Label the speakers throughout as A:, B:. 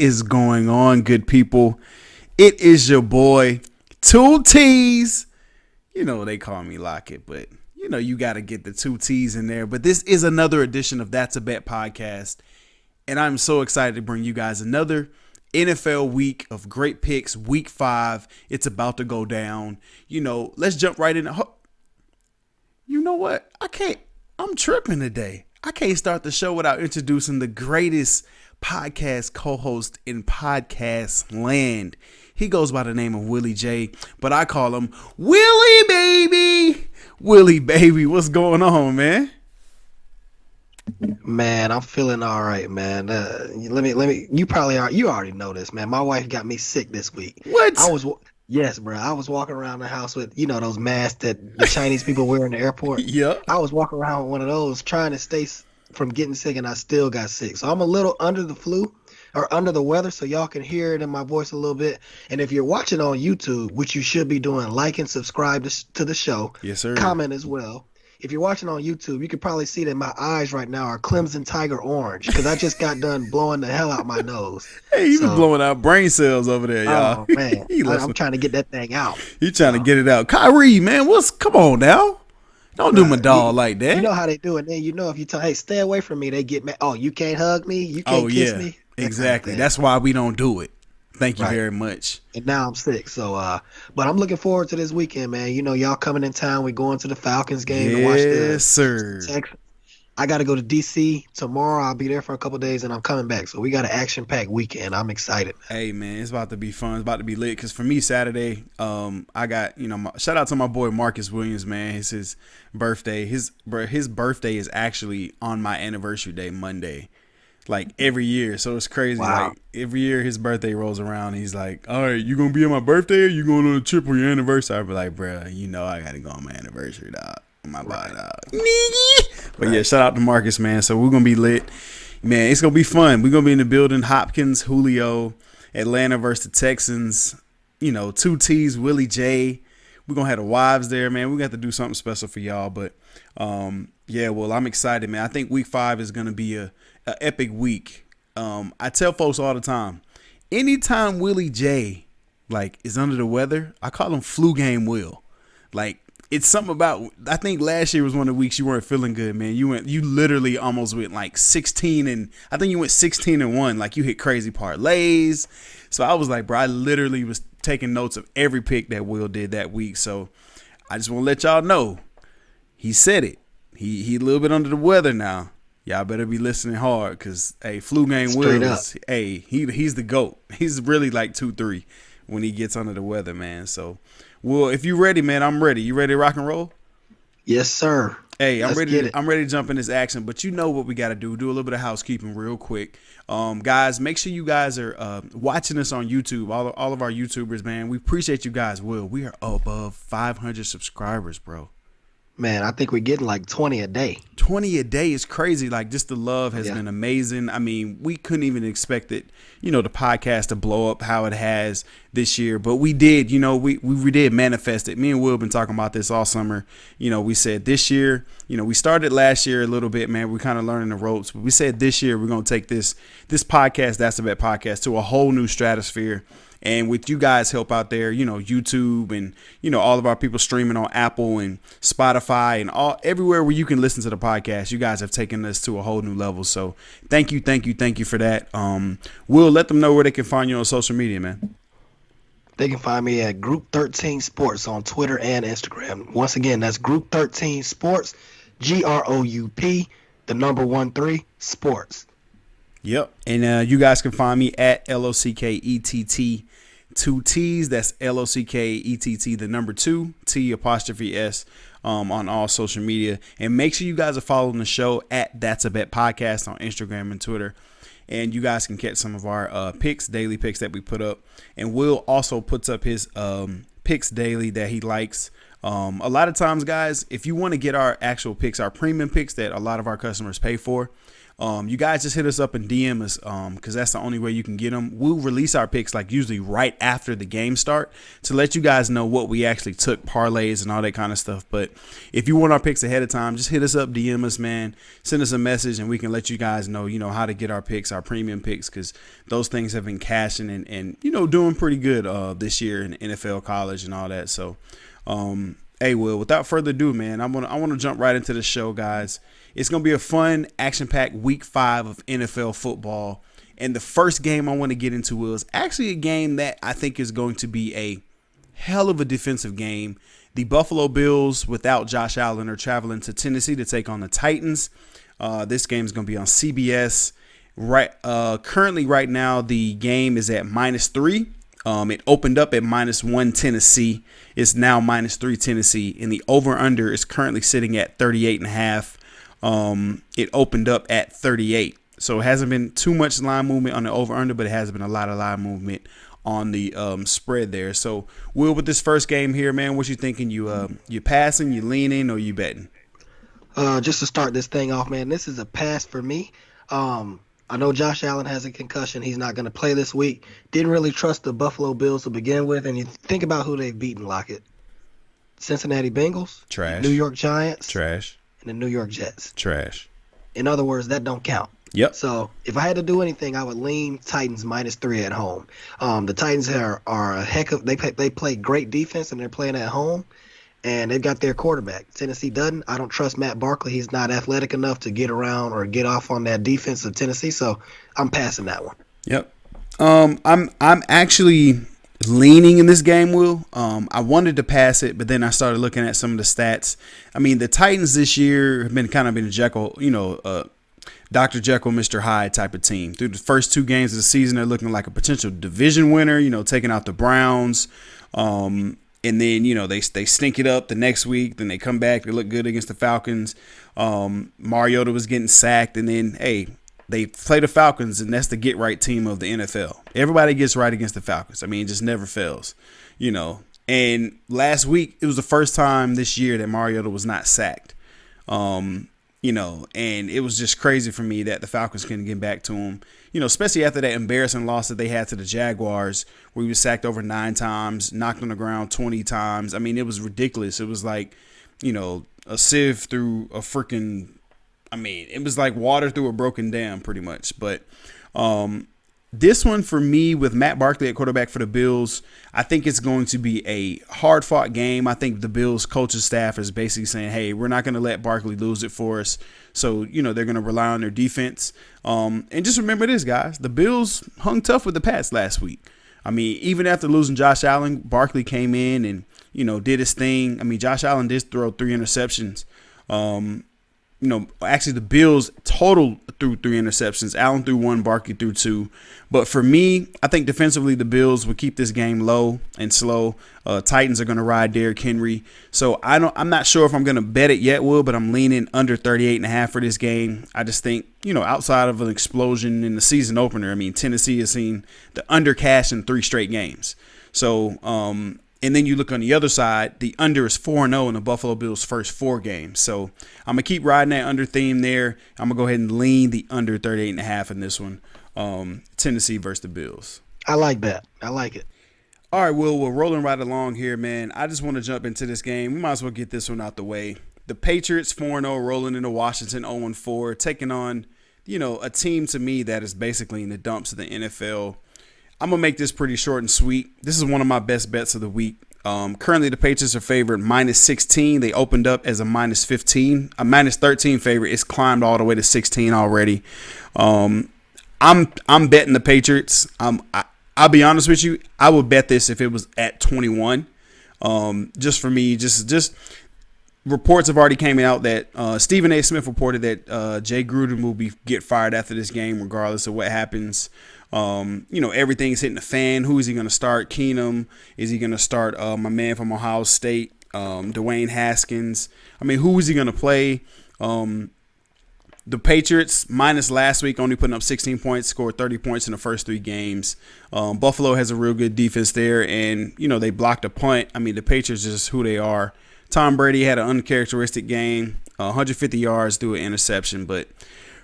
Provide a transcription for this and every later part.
A: is going on, good people? It is your boy, 2T's. You know, they call me Lockett, but you know, you got to get the 2T's in there. But this is another edition of That's a Bet podcast. And I'm so excited to bring you guys another NFL week of great picks. Week 5. It's about to go down. You know, let's jump right in. You know what? I'm tripping today. I can't start the show without introducing the greatest podcast co-host in podcast land. He goes by the name of Willie J, but I call him Willie Baby. Willie Baby, what's going on, man?
B: Man, I'm feeling all right, man. Let me. You already know this, man. My wife got me sick this week.
A: What?
B: Yes, bro. I was walking around the house with, those masks that the Chinese people wear in the airport.
A: Yep.
B: I was walking around with one of those, trying to stay from getting sick, and I still got sick. So I'm a little under the flu or under the weather, so y'all can hear it in my voice a little bit. And if you're watching on YouTube, which you should be doing, like and subscribe to the show.
A: Yes, sir.
B: Comment as well. If you're watching on YouTube, you can probably see that my eyes right now are Clemson Tiger orange because I just got done blowing the hell out my nose.
A: Hey, you been blowing out brain cells over there, y'all.
B: Oh, man. I'm trying to get that thing out.
A: You trying to get it out. Kyrie, man, come on now. Don't do my dog like that.
B: You know how they do it. Then if you tell, hey, stay away from me, they get mad. Oh, you can't hug me? You can't kiss me?
A: Exactly. That's why we don't do it. Thank you very much.
B: And now I'm sick. So, but I'm looking forward to this weekend, man. Y'all coming in town. We're going to the Falcons game to watch the Texans. I got to go to D.C. tomorrow. I'll be there for a couple of days, and I'm coming back. So we got an action-packed weekend. I'm excited.
A: Hey, man, it's about to be fun. It's about to be lit. Because for me, Saturday, I got, shout out to my boy Marcus Williams, man. It's his birthday. His birthday is actually on my anniversary day, Monday. Like every year, so it's crazy.
B: Wow.
A: Like every year his birthday rolls around, he's like, all right, you gonna be on my birthday or you going on a trip for your anniversary? I'll be like, bruh, I gotta go on my anniversary, dog. My body, dog. But yeah, shout out to Marcus, man. So we're gonna be lit, man. It's gonna be fun. We're gonna be in the building. Hopkins, Julio, Atlanta versus the Texans. 2T's, Willie J. We're gonna have the wives there, man. We got to do something special for y'all. But yeah, well, I'm excited, man. I think week 5 is gonna be a epic week. I tell folks all the time, anytime Willie J is under the weather, I call him flu game Will. It's something about, I think last year was one of the weeks you weren't feeling good, man. You literally almost went 16 and I think you went 16-1. You hit crazy parlays. So I was like, bro, I literally was taking notes of every pick that Will did that week. So I just want to let y'all know, he said it. He a little bit under the weather now. Y'all better be listening hard because, hey, flu game Will is, hey, he's the GOAT. He's really like 2-3 when he gets under the weather, man. So, Will, if you ready, man, I'm ready. You ready to rock and roll?
B: Yes, sir.
A: Hey, I'm ready to jump in this action, but you know what we got to do. Do a little bit of housekeeping real quick. Guys, make sure you guys are watching us on YouTube, all of our YouTubers, man. We appreciate you guys, Will. We are above 500 subscribers, bro.
B: Man, I think we're getting 20 a day. 20
A: a day is crazy. Just the love has been amazing. I mean, we couldn't even expect it, the podcast to blow up how it has this year. But we did, we did manifest it. Me and Will have been talking about this all summer. We said this year, we started last year a little bit, man. We're kind of learning the ropes. But we said this year we're going to take this podcast, That's a Bet podcast, to a whole new stratosphere. And with you guys' help out there, YouTube and, all of our people streaming on Apple and Spotify and everywhere where you can listen to the podcast, you guys have taken us to a whole new level. So thank you for that. We'll let them know where they can find you on social media, man.
B: They can find me at Group 13 Sports on Twitter and Instagram. Once again, that's Group 13 Sports, GROUP, the number 13 Sports.
A: Yep. And you guys can find me at LOCKETT 2T's. That's LOCKETT, the number 2 T''S on all social media. And make sure you guys are following the show at That's a Bet Podcast on Instagram and Twitter. And you guys can catch some of our daily picks that we put up. And Will also puts up his picks daily that he likes. A lot of times, guys, if you want to get our actual picks, our premium picks that a lot of our customers pay for, You guys just hit us up and DM us because that's the only way you can get them. We'll release our picks like usually right after the game start to let you guys know what we actually took, parlays and all that kind of stuff. But if you want our picks ahead of time, just hit us up, DM us, man. Send us a message and we can let you guys know, how to get our picks, our premium picks, because those things have been cashing and doing pretty good this year in NFL, college, and all that. So, hey, Will, without further ado, man, I want to jump right into the show, guys. It's going to be a fun, action-packed week 5 of NFL football. And the first game I want to get into, Will, is actually a game that I think is going to be a hell of a defensive game. The Buffalo Bills, without Josh Allen, are traveling to Tennessee to take on the Titans. This game is going to be on CBS. Currently, right now, the game is at -3. It opened up at -1 Tennessee. It's now -3 Tennessee. And the over-under is currently sitting at 38.5. It opened up at 38. So it hasn't been too much line movement on the over-under, but it has been a lot of line movement on the spread there. So, Will, with this first game here, man, what you thinking? You passing, you leaning, or you betting?
B: Just to start this thing off, man, this is a pass for me. I know Josh Allen has a concussion. He's not going to play this week. Didn't really trust the Buffalo Bills to begin with. And you think about who they've beaten, Lockett. Cincinnati Bengals.
A: Trash.
B: New York Giants.
A: Trash.
B: And the New York Jets.
A: Trash.
B: In other words, that don't count.
A: Yep.
B: So if I had to do anything, I would lean Titans -3 at home. The Titans are a heck of – they play great defense, and they're playing at home. And they've got their quarterback. Tennessee doesn't. I don't trust Matt Barkley. He's not athletic enough to get around or get off on that defense of Tennessee. So I'm passing that one.
A: Yep. I'm actually leaning in this game, Will. I wanted to pass it, but then I started looking at some of the stats. I mean, the Titans this year have been a Jekyll, Dr. Jekyll, Mr. Hyde type of team. Through the first 2 games of the season, they're looking like a potential division winner, taking out the Browns. And then, they stink it up the next week. Then they come back. They look good against the Falcons. Mariota was getting sacked. And then, hey, they play the Falcons, and that's the get-right team of the NFL. Everybody gets right against the Falcons. I mean, it just never fails, And last week, it was the first time this year that Mariota was not sacked. And it was just crazy for me that the Falcons couldn't get back to him, especially after that embarrassing loss that they had to the Jaguars, where he was sacked over 9 times, knocked on the ground 20 times. I mean, it was ridiculous. It was like, a sieve through a freaking, it was like water through a broken dam pretty much. But this one for me with Matt Barkley at quarterback for the Bills, I think it's going to be a hard-fought game. I think the Bills coaching staff is basically saying, hey, we're not going to let Barkley lose it for us. So, they're going to rely on their defense. And just remember this, guys. The Bills hung tough with the Pats last week. I mean, even after losing Josh Allen, Barkley came in and, did his thing. I mean, Josh Allen did throw 3 interceptions. Actually the Bills total threw 3 interceptions. Allen threw 1, Barkley threw 2. But for me, I think defensively the Bills will keep this game low and slow. Titans are going to ride Derrick Henry. So I'm not sure if I'm going to bet it yet, Will, but I'm leaning under 38.5 for this game. I just think, outside of an explosion in the season opener, Tennessee has seen the under cash in 3 straight games. So, and then you look on the other side, the under is 4-0 in the Buffalo Bills' first 4 games. So I'm going to keep riding that under theme there. I'm going to go ahead and lean the under 38.5 in this one. Tennessee versus the Bills.
B: I like that. I like it.
A: All right, Will, we're rolling right along here, man. I just want to jump into this game. We might as well get this one out the way. The Patriots 4-0 rolling into Washington 0-4, taking on, a team to me that is basically in the dumps of the NFL. I'm going to make this pretty short and sweet. This is one of my best bets of the week. Currently, the Patriots are favored -16. They opened up as a -15, a -13 favorite. It's climbed all the way to 16 already. I'm betting the Patriots. I'll be honest with you. I would bet this if it was at 21. Just for me, just reports have already came out that Stephen A. Smith reported that Jay Gruden will get fired after this game, regardless of what happens. Everything's hitting the fan. Who is he going to start? Keenum? Is he going to start my man from Ohio State, Dwayne Haskins? Who is he going to play? The Patriots, minus last week, only putting up 16 points, scored 30 points in the first 3 games. Buffalo has a real good defense there, and, they blocked a punt. The Patriots are just who they are. Tom Brady had an uncharacteristic game, 150 yards through an interception. But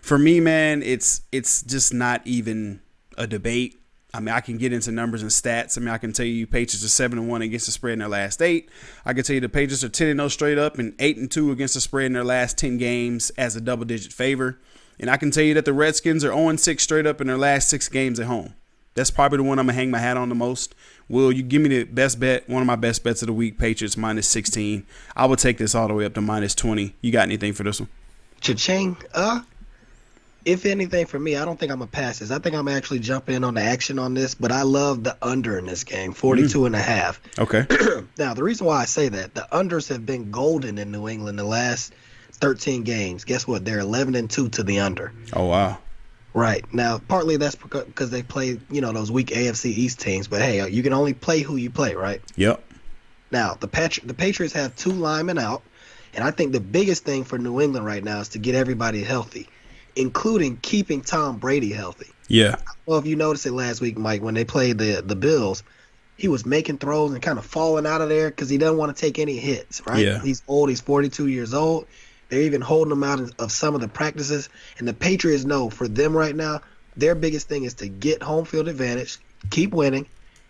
A: for me, man, it's just not even a debate. I mean, I can get into numbers and stats. I mean, I can tell you Patriots are 7-1 against the spread in their last 8. I can tell you the Patriots are 10-0 straight up and 8-2 against the spread in their last 10 games as a double-digit favor. And I can tell you that the Redskins are 0-6 straight up in their last 6 games at home. That's probably the one I'm going to hang my hat on the most. Will, you give me the best bet, one of my best bets of the week, Patriots minus 16. I will take this all the way up to minus 20. You got anything for this one?
B: Cha-ching. If anything for me, I don't think I'm going to pass this. I think I'm actually jumping in on the action on this, but I love the under in this game, 42.5.
A: Okay.
B: Now, the reason why I say that, the unders have been golden in New England the last 13 games. Guess what? They're 11-2 to the under.
A: Oh, wow.
B: Right. Now, partly that's because they play, those weak AFC East teams, but hey, you can only play who you play, right?
A: Yep.
B: Now, the Patriots have 2 linemen out, and I think the biggest thing for New England right now is to get everybody healthy, including keeping Tom Brady healthy.
A: Yeah.
B: Well, if you noticed it last week, Mike, when they played the Bills, he was making throws and kind of falling out of there because he doesn't want to take any hits, right?
A: Yeah.
B: He's old. He's 42 years old. They're even holding him out of some of the practices. And the Patriots know for them right now, their biggest thing is to get home field advantage, keep winning,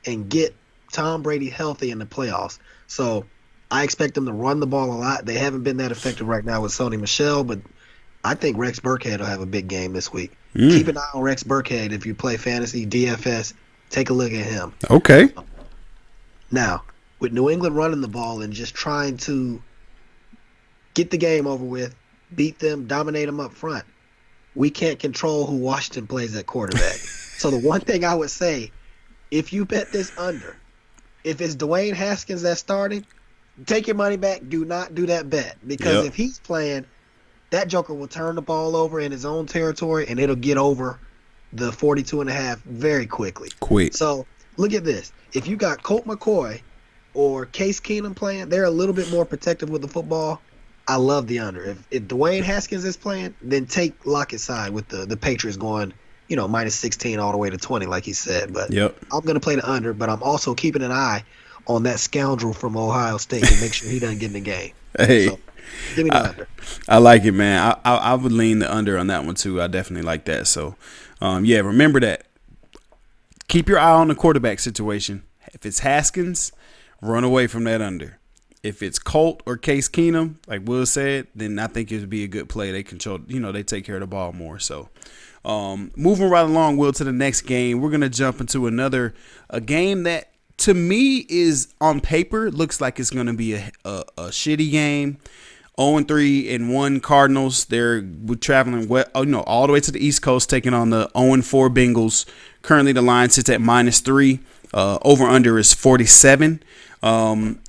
B: and get Tom Brady healthy in the playoffs. So I expect them to run the ball a lot. They haven't been that effective right now with Sony Michel, but I think Rex Burkhead will have a big game this week. Keep an eye on Rex Burkhead if you play fantasy, DFS. Take a look at him.
A: Okay.
B: Now, with New England running the ball and just trying to get the game over with, beat them, dominate them up front, we can't control who Washington plays at quarterback. So the one thing I would say, if you bet this under, if it's Dwayne Haskins that's starting, take your money back. Do not do that bet. Because if he's playing, that joker will turn the ball over in his own territory, and it'll get over the 42.5 very quickly. So look at this. If you got Colt McCoy or Case Keenum playing, they're a little bit more protective with the football. I love the under. If Dwayne Haskins is playing, then take Lockett side with the Patriots going, minus 16 all the way to 20, like he said. But I'm going to play the under, but I'm also keeping an eye on that scoundrel from Ohio State to make sure he doesn't get in the game.
A: Hey.
B: So, give me the under.
A: I like it, man. I would lean the under on that one, too. I definitely like that. So, remember that. Keep your eye on the quarterback situation. If it's Haskins, run away from that under. If it's Colt or Case Keenum, like Will said, then I think it would be a good play. They control, they take care of the ball more. So, moving right along, Will, to the next game, we're going to jump into a game that, to me, is on paper, looks like it's going to be a shitty game. 0-3-1 Cardinals. They're traveling all the way to the East Coast, taking on the 0-4 Bengals. Currently, the line sits at -3. Over-under is 47.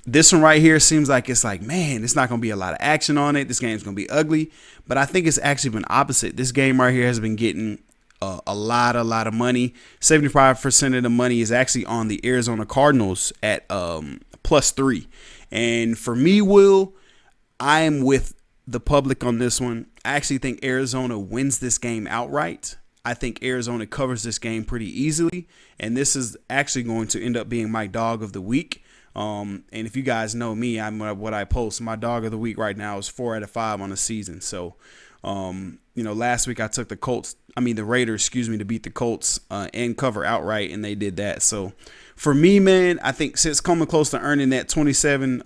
A: This one right here seems like it's not going to be a lot of action on it. This game's going to be ugly. But I think it's actually been opposite. This game right here has been getting a lot of money. 75% of the money is actually on the Arizona Cardinals at +3. And for me, Will, I am with the public on this one. I actually think Arizona wins this game outright. I think Arizona covers this game pretty easily. And this is actually going to end up being my dog of the week. And if you guys know me, what I post. My dog of the week right now is 4 out of 5 on the season. So, last week I took the Raiders, to beat the Colts and cover outright, and they did that. So, for me, man, I think since coming close to earning that 27,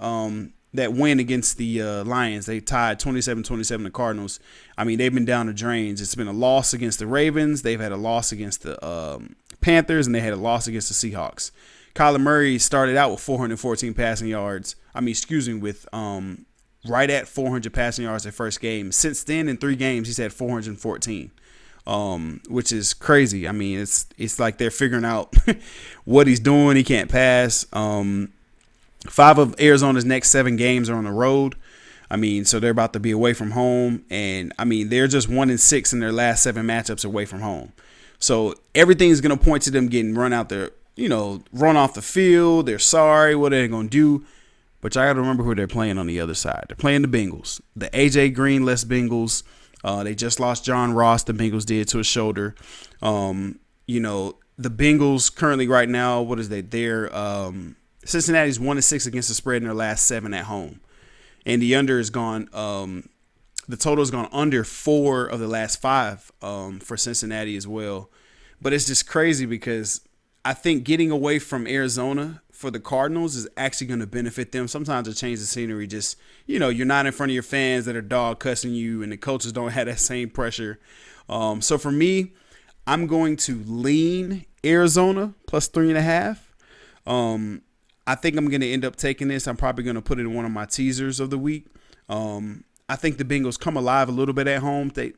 A: that win against the Lions, they tied 27-27 the Cardinals. I mean, they've been down the drains. It's been a loss against the Ravens. They've had a loss against the Panthers, and they had a loss against the Seahawks. Kyler Murray started out with 414 passing yards. With right at 400 passing yards their first game. Since then, in 3 games, he's had 414, which is crazy. I mean, it's like they're figuring out what he's doing. He can't pass. 5 of Arizona's next 7 games are on the road. I mean, so they're about to be away from home. And, I mean, they're just 1-6 in their last 7 matchups away from home. So everything's going to point to them getting run out there, run off the field. They're sorry. What are they going to do? But y'all got to remember who they're playing on the other side. They're playing the Bengals. The A.J. Green-less Bengals. They just lost John Ross, the Bengals did, to his shoulder. The Bengals currently right now, they're Cincinnati's 1-6 against the spread in their last 7 at home. And the under has gone The total has gone under 4 of the last 5 for Cincinnati as well. But it's just crazy because I think getting away from Arizona for the Cardinals is actually going to benefit them. Sometimes a change of scenery, just, you're not in front of your fans that are dog cussing you, and the coaches don't have that same pressure. So for me, I'm going to lean Arizona plus 3.5. I think I'm going to end up taking this. I'm probably going to put it in one of my teasers of the week. I think the Bengals come alive a little bit at home. They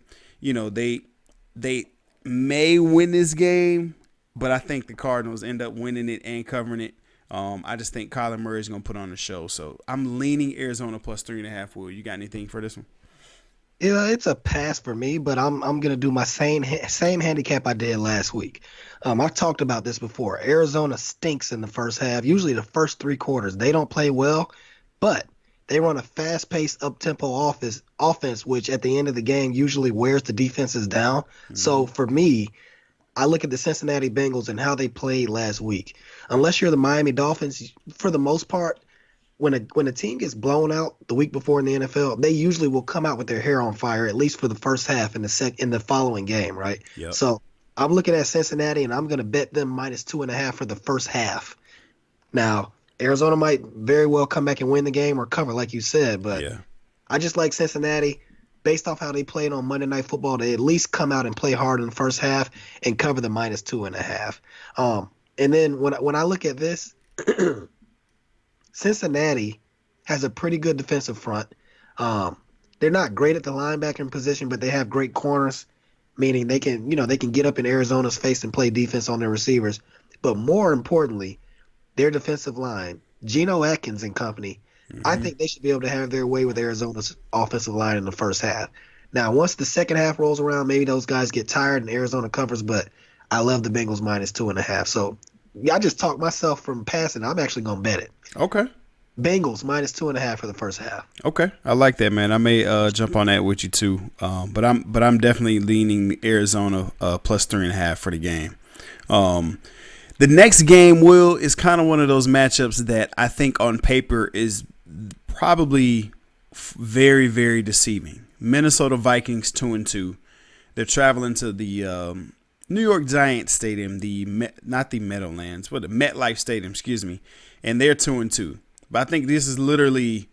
A: may win this game, but I think the Cardinals end up winning it and covering it. I just think Kyler Murray is going to put on the show. So I'm leaning Arizona plus 3.5. Will, you got anything for this one?
B: Yeah, it's a pass for me, but I'm gonna do my same handicap I did last week. I talked about this before. Arizona stinks in the first half. Usually the first 3 quarters they don't play well, but they run a fast-paced, up-tempo offense, which at the end of the game usually wears the defenses down. Mm-hmm. So for me, I look at the Cincinnati Bengals and how they played last week. Unless you're the Miami Dolphins, for the most part, when a team gets blown out the week before in the NFL, they usually will come out with their hair on fire, at least for the first half in the following game, right?
A: Yep.
B: So I'm looking at Cincinnati, and I'm going to bet them minus 2.5 for the first half. Now, Arizona might very well come back and win the game or cover, like you said, but
A: yeah.
B: I just like Cincinnati. Based off how they played on Monday Night Football, they at least come out and play hard in the first half and cover the minus 2.5. And then when I look at this, Cincinnati has a pretty good defensive front. They're not great at the linebacker position, but they have great corners, meaning they can get up in Arizona's face and play defense on their receivers. But more importantly, their defensive line, Geno Atkins and company, I think they should be able to have their way with Arizona's offensive line in the first half. Now, once the second half rolls around, maybe those guys get tired and Arizona covers, but I love the Bengals minus 2.5. So I just talked myself from passing. I'm actually going to bet it.
A: Okay.
B: Bengals minus 2.5 for the first half.
A: Okay, I like that, man. I may jump on that with you too. But I'm definitely leaning Arizona plus 3.5 for the game. The next game, Will, is kind of one of those matchups that I think on paper is probably very, very deceiving. Minnesota Vikings 2-2. They're traveling to the New York Giants Stadium, not the Meadowlands, but the MetLife Stadium, excuse me, and they're 2-2. But I think these are two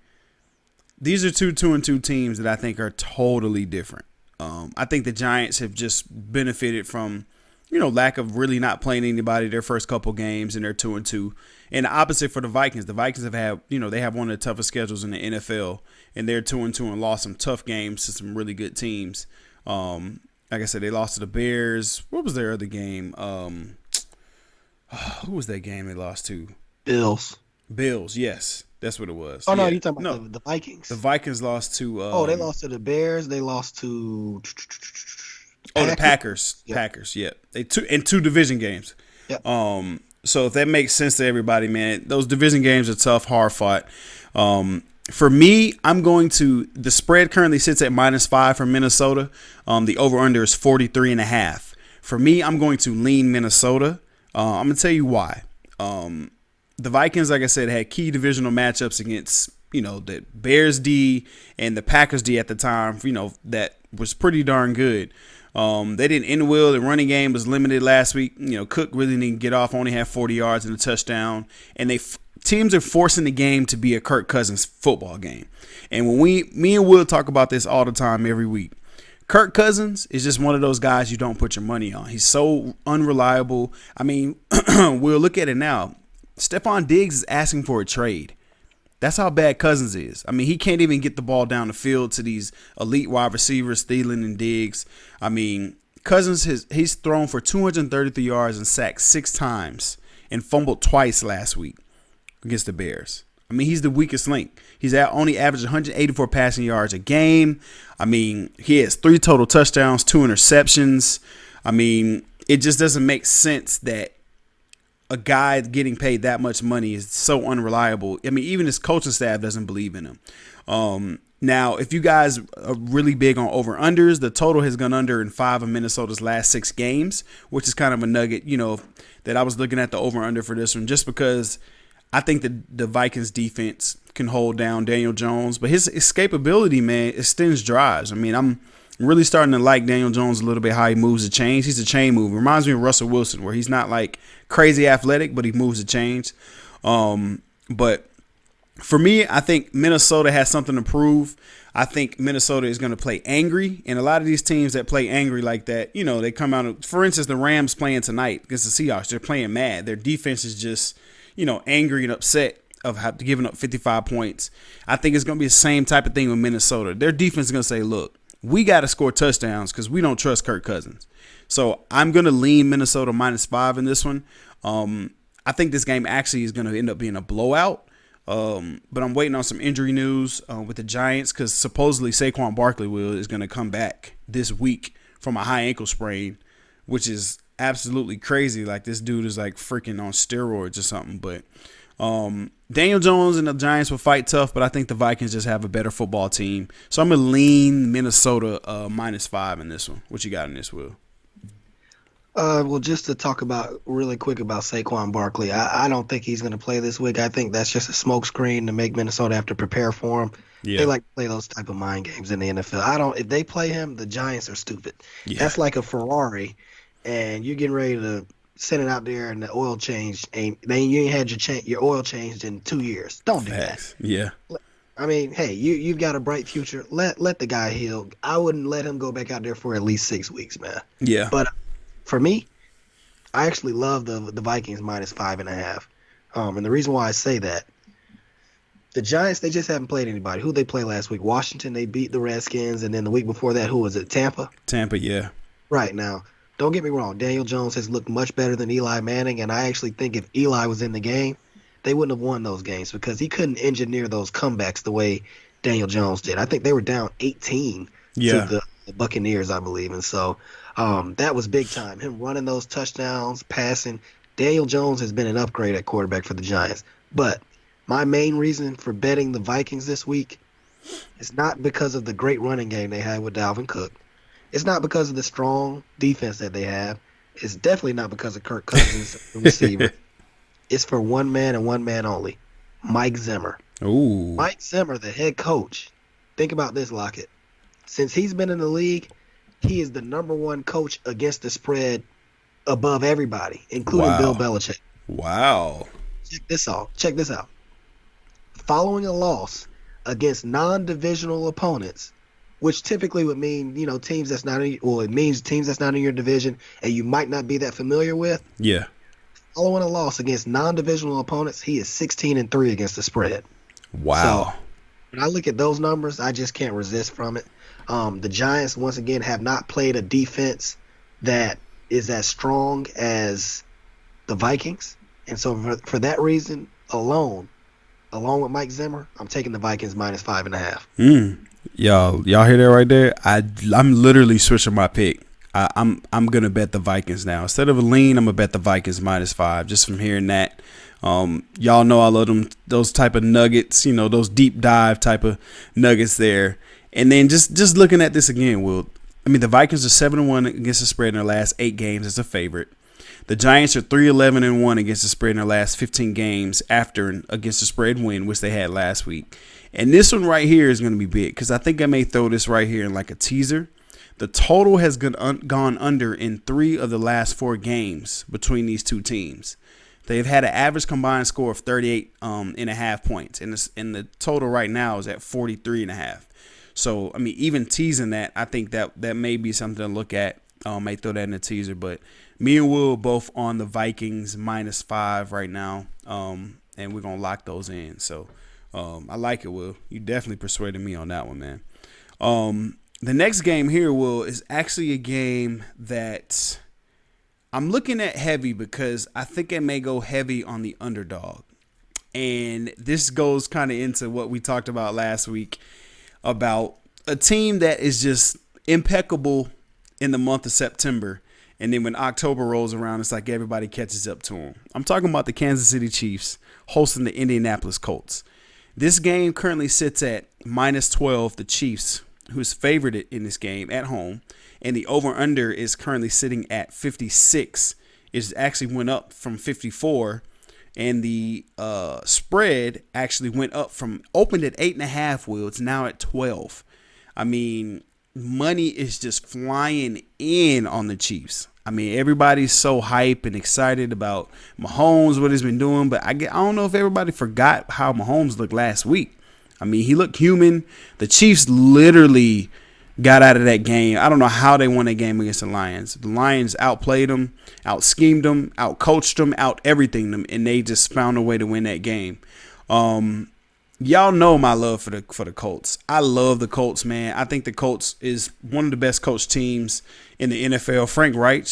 A: 2-2 teams that I think are totally different. I think the Giants have just benefited from, lack of really not playing anybody their first couple games, and they're 2-2. And the opposite for the Vikings. The Vikings have had, they have one of the toughest schedules in the NFL, and they're 2-2 and lost some tough games to some really good teams. Like I said, they lost to the Bears. What was their other game? Who was that game they lost to?
B: Bills,
A: yes. That's what it was.
B: Oh, no, you're talking about the Vikings.
A: The Vikings lost to...
B: they lost to the Bears. They lost to...
A: the Packers. Yep. Packers, yeah. In 2 division games.
B: Yep.
A: So if that makes sense to everybody, man, those division games are tough, hard fought. For me, I'm going to... The spread currently sits at -5 for Minnesota. The over-under is 43.5. For me, I'm going to lean Minnesota. I'm going to tell you why. The Vikings, like I said, had key divisional matchups against, the Bears D and the Packers D at the time, that was pretty darn good. They didn't end well. The running game was limited last week. Cook really didn't get off, only had 40 yards and a touchdown. And teams are forcing the game to be a Kirk Cousins football game. And when me and Will talk about this all the time, every week, Kirk Cousins is just one of those guys you don't put your money on. He's so unreliable. I mean, we'll look at it now. Stephon Diggs is asking for a trade. That's how bad Cousins is. I mean, he can't even get the ball down the field to these elite wide receivers, Thielen and Diggs. I mean, Cousins, he's thrown for 233 yards and sacked 6 times and fumbled twice last week against the Bears. I mean, he's the weakest link. He's only averaged 184 passing yards a game. I mean, he has 3 total touchdowns, 2 interceptions. I mean, it just doesn't make sense that a guy getting paid that much money is so unreliable. I mean, even his coaching staff doesn't believe in him. Now, if you guys are really big on over-unders, the total has gone under in 5 of Minnesota's last 6 games, which is kind of a nugget, that I was looking at the over-under for this one just because I think the Vikings defense can hold down Daniel Jones, but his escapability, man, extends drives. I mean, I'm really starting to like Daniel Jones a little bit, how he moves the chains. He's a chain mover. Reminds me of Russell Wilson, where he's not like crazy athletic, but he moves the chains. But for me, I think Minnesota has something to prove. I think Minnesota is going to play angry, and a lot of these teams that play angry like that, you know, they come out. For instance, the Rams playing tonight against the Seahawks, they're playing mad. Their defense is just, you know, angry and upset of giving up 55 points. I think it's going to be the same type of thing with Minnesota. Their defense is going to say, look, we got to score touchdowns because we don't trust Kirk Cousins. So I'm going to lean Minnesota -5 in this one. I think this game actually is going to end up being a blowout. But I'm waiting on some injury news with the Giants because supposedly Saquon Barkley is going to come back this week from a high ankle sprain, which is absolutely crazy. Like, this dude is like freaking on steroids or something. But Daniel Jones and the Giants will fight tough, but I think the Vikings just have a better football team. So I'm going to lean Minnesota -5 in this one. What you got in this, Will?
B: Well, just to talk about really quick about Saquon Barkley, I don't think he's going to play this week. I think that's just a smokescreen to make Minnesota have to prepare for him. Yeah. They like to play those type of mind games in the NFL. If they play him, the Giants are stupid. Yeah. That's like a Ferrari, and you're getting ready to send it out there, and the oil change you ain't had your oil changed in 2 years. Don't do that.
A: Yeah.
B: I mean, hey, you've got a bright future. Let the guy heal. I wouldn't let him go back out there for at least 6 weeks, man.
A: Yeah.
B: But for me, I actually love the Vikings -5.5. And the reason why I say that, the Giants, they just haven't played anybody. Who they play last week? Washington, they beat the Redskins. And then the week before that, who was it? Tampa?
A: Tampa, yeah.
B: Right. Now, don't get me wrong. Daniel Jones has looked much better than Eli Manning. And I actually think if Eli was in the game, they wouldn't have won those games because he couldn't engineer those comebacks the way Daniel Jones did. I think they were down 18 to the Buccaneers, I believe. And so that was big time. Him running those touchdowns, passing. Daniel Jones has been an upgrade at quarterback for the Giants. But my main reason for betting the Vikings this week is not because of the great running game they had with Dalvin Cook. It's not because of the strong defense that they have. It's definitely not because of Kirk Cousins, the receiver. It's for one man and one man only, Mike Zimmer.
A: Ooh.
B: Mike Zimmer, the head coach. Think about this, Lockett. Since he's been in the league, he is the #1 coach against the spread above everybody, including Bill Belichick.
A: Wow.
B: Check this out. Following a loss against non-divisional opponents, which typically would mean, teams that's not it means teams that's not in your division and you might not be that familiar with.
A: Yeah.
B: Following a loss against non-divisional opponents, he is 16-3 against the spread.
A: Wow.
B: So when I look at those numbers, I just can't resist from it. The Giants, once again, have not played a defense that is as strong as the Vikings. And so for that reason alone with Mike Zimmer, I'm taking the Vikings -5.5.
A: Y'all hear that right there? I'm literally switching my pick. I'm gonna bet the Vikings now. Instead of a lean, I'm gonna bet the Vikings -5 just from hearing that. Y'all know I love those type of nuggets, those deep dive type of nuggets there. And then just looking at this again, Will, I mean, the Vikings are 7-1 against the spread in their last 8 games as a favorite. The Giants are 3-11-1 against the spread in their last 15 games after an against the spread win, which they had last week. And this one right here is going to be big because I think I may throw this right here in like a teaser. The total has gone under in 3 of the last 4 games between these two teams. They've had an average combined score of 38.5 points, and the total right now is at 43.5. So, I mean, even teasing that, I think that may be something to look at. May throw that in the teaser. But me and Will both on the Vikings -5 right now, and we're going to lock those in. So, I like it, Will. You definitely persuaded me on that one, man. The next game here, Will, is actually a game that I'm looking at heavy because I think it may go heavy on the underdog. And this goes kind of into what we talked about last week about a team that is just impeccable in the month of September. And then when October rolls around, it's like everybody catches up to them. I'm talking about the Kansas City Chiefs hosting the Indianapolis Colts. This game currently sits at -12, the Chiefs, who's favored in this game at home. And the over-under is currently sitting at 56. It actually went up from 54. and the spread actually went up from opened at 8.5. Will it's now at 12. I mean, money is just flying in on the Chiefs. I mean, everybody's so hype and excited about Mahomes, what he's been doing, but I don't know if everybody forgot how Mahomes looked last week. I mean, he looked human. The Chiefs literally got out of that game. I don't know how they won that game against the Lions. The Lions outplayed them, out-schemed them, out-coached them, out-everything them, and they just found a way to win that game. Y'all know my love for the Colts. I love the Colts, man. I think the Colts is one of the best coached teams in the NFL. Frank Reich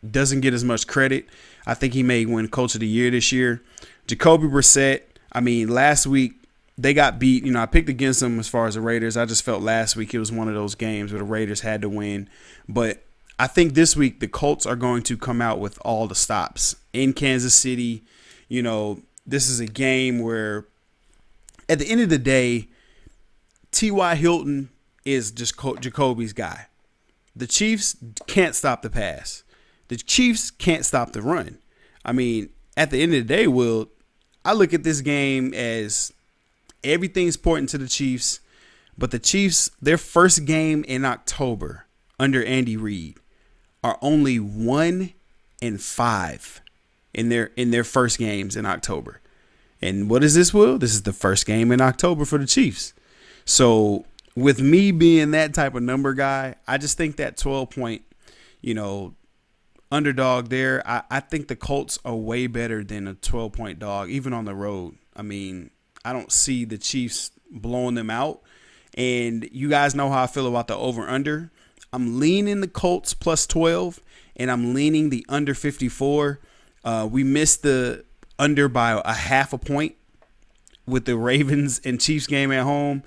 A: doesn't get as much credit. I think he may win Coach of the Year this year. Jacoby Brissett, I mean, last week, they got beat. I picked against them as far as the Raiders. I just felt last week it was one of those games where the Raiders had to win. But I think this week the Colts are going to come out with all the stops in Kansas City. This is a game where at the end of the day, T.Y. Hilton is just Jacoby's guy. The Chiefs can't stop the pass. The Chiefs can't stop the run. I mean, at the end of the day, Will, I look at this game as everything's pointing to the Chiefs, but the Chiefs, their first game in October under Andy Reid, are only 1-5 in their first games in October. And what is this, Will? This is the first game in October for the Chiefs. So with me being that type of number guy, I just think that 12-point, underdog there, I think the Colts are way better than a 12-point dog, even on the road. I mean, I don't see the Chiefs blowing them out. And you guys know how I feel about the over-under. I'm leaning the Colts plus 12, and I'm leaning the under 54. We missed the under by a half a point with the Ravens and Chiefs game at home.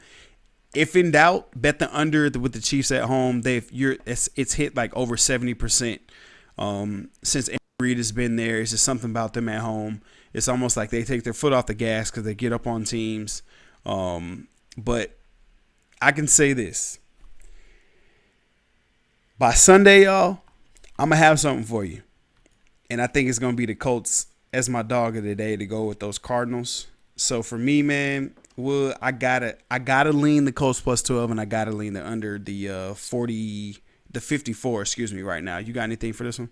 A: If in doubt, bet the under with the Chiefs at home. It's hit like over 70%. Since Andy Reid has been there, it's just something about them at home. It's almost like they take their foot off the gas because they get up on teams. But I can say this. By Sunday, y'all, I'm going to have something for you. And I think it's going to be the Colts as my dog of the day to go with those Cardinals. So for me, man, I gotta lean the Colts plus 12, and I gotta lean the under the 54, right now. You got anything for this one?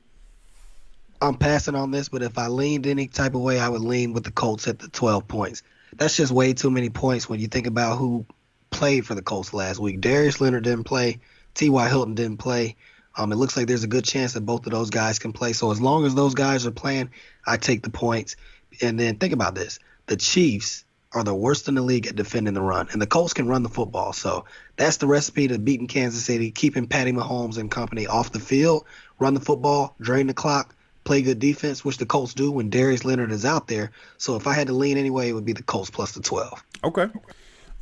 B: I'm passing on this, but if I leaned any type of way, I would lean with the Colts at the 12 points. That's just way too many points when you think about who played for the Colts last week. Darius Leonard didn't play. T.Y. Hilton didn't play. It looks like there's a good chance that both of those guys can play. So as long as those guys are playing, I take the points. And then think about this. The Chiefs are the worst in the league at defending the run, and the Colts can run the football. So that's the recipe to beating Kansas City, keeping Patty Mahomes and company off the field, run the football, drain the clock, play good defense, which the Colts do when Darius Leonard is out there. So if I had to lean anyway, it would be the Colts plus the 12.
A: Okay.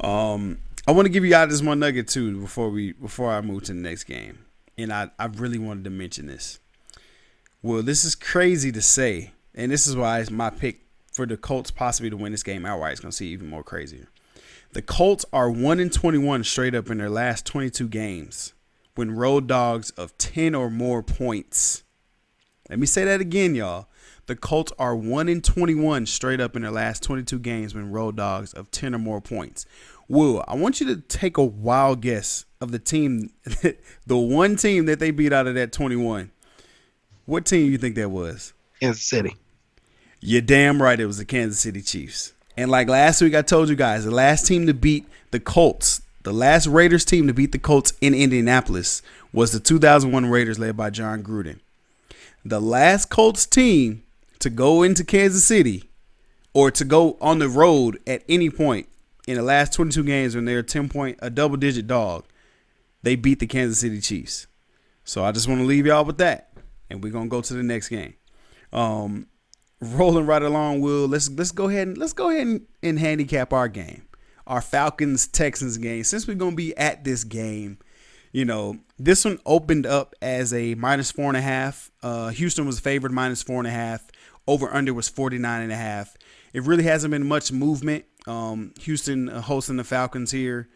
A: I want to give you guys this one nugget too before I move to the next game. And I really wanted to mention this. Well, this is crazy to say, and this is why it's my pick for the Colts possibly to win this game outright. It's going to see even more crazier. The Colts are 1-21 straight up in their last 22 games when road dogs of 10 or more points. Let me say that again, y'all. The Colts are 1-21 straight up in their last 22 games when road dogs of 10 or more points. Will, I want you to take a wild guess of the team, the one team that they beat out of that 21. What team you think that was?
B: Kansas City.
A: You're damn right it was the Kansas City Chiefs. And like last week I told you guys, the last team to beat the Colts, the last Raiders team to beat the Colts in Indianapolis was the 2001 Raiders led by John Gruden. The last Colts team to go into Kansas City or to go on the road at any point in the last 22 games when they're a double-digit dog, they beat the Kansas City Chiefs. So I just want to leave y'all with that, and we're gonna go to the next game. Rolling right along, Will. Let's go ahead and handicap our game, our Falcons Texans game. Since we're gonna be at this game, this one opened up as a -4.5. Houston was favored -4.5. Over under was 49.5. It really hasn't been much movement. Houston hosting the Falcons here.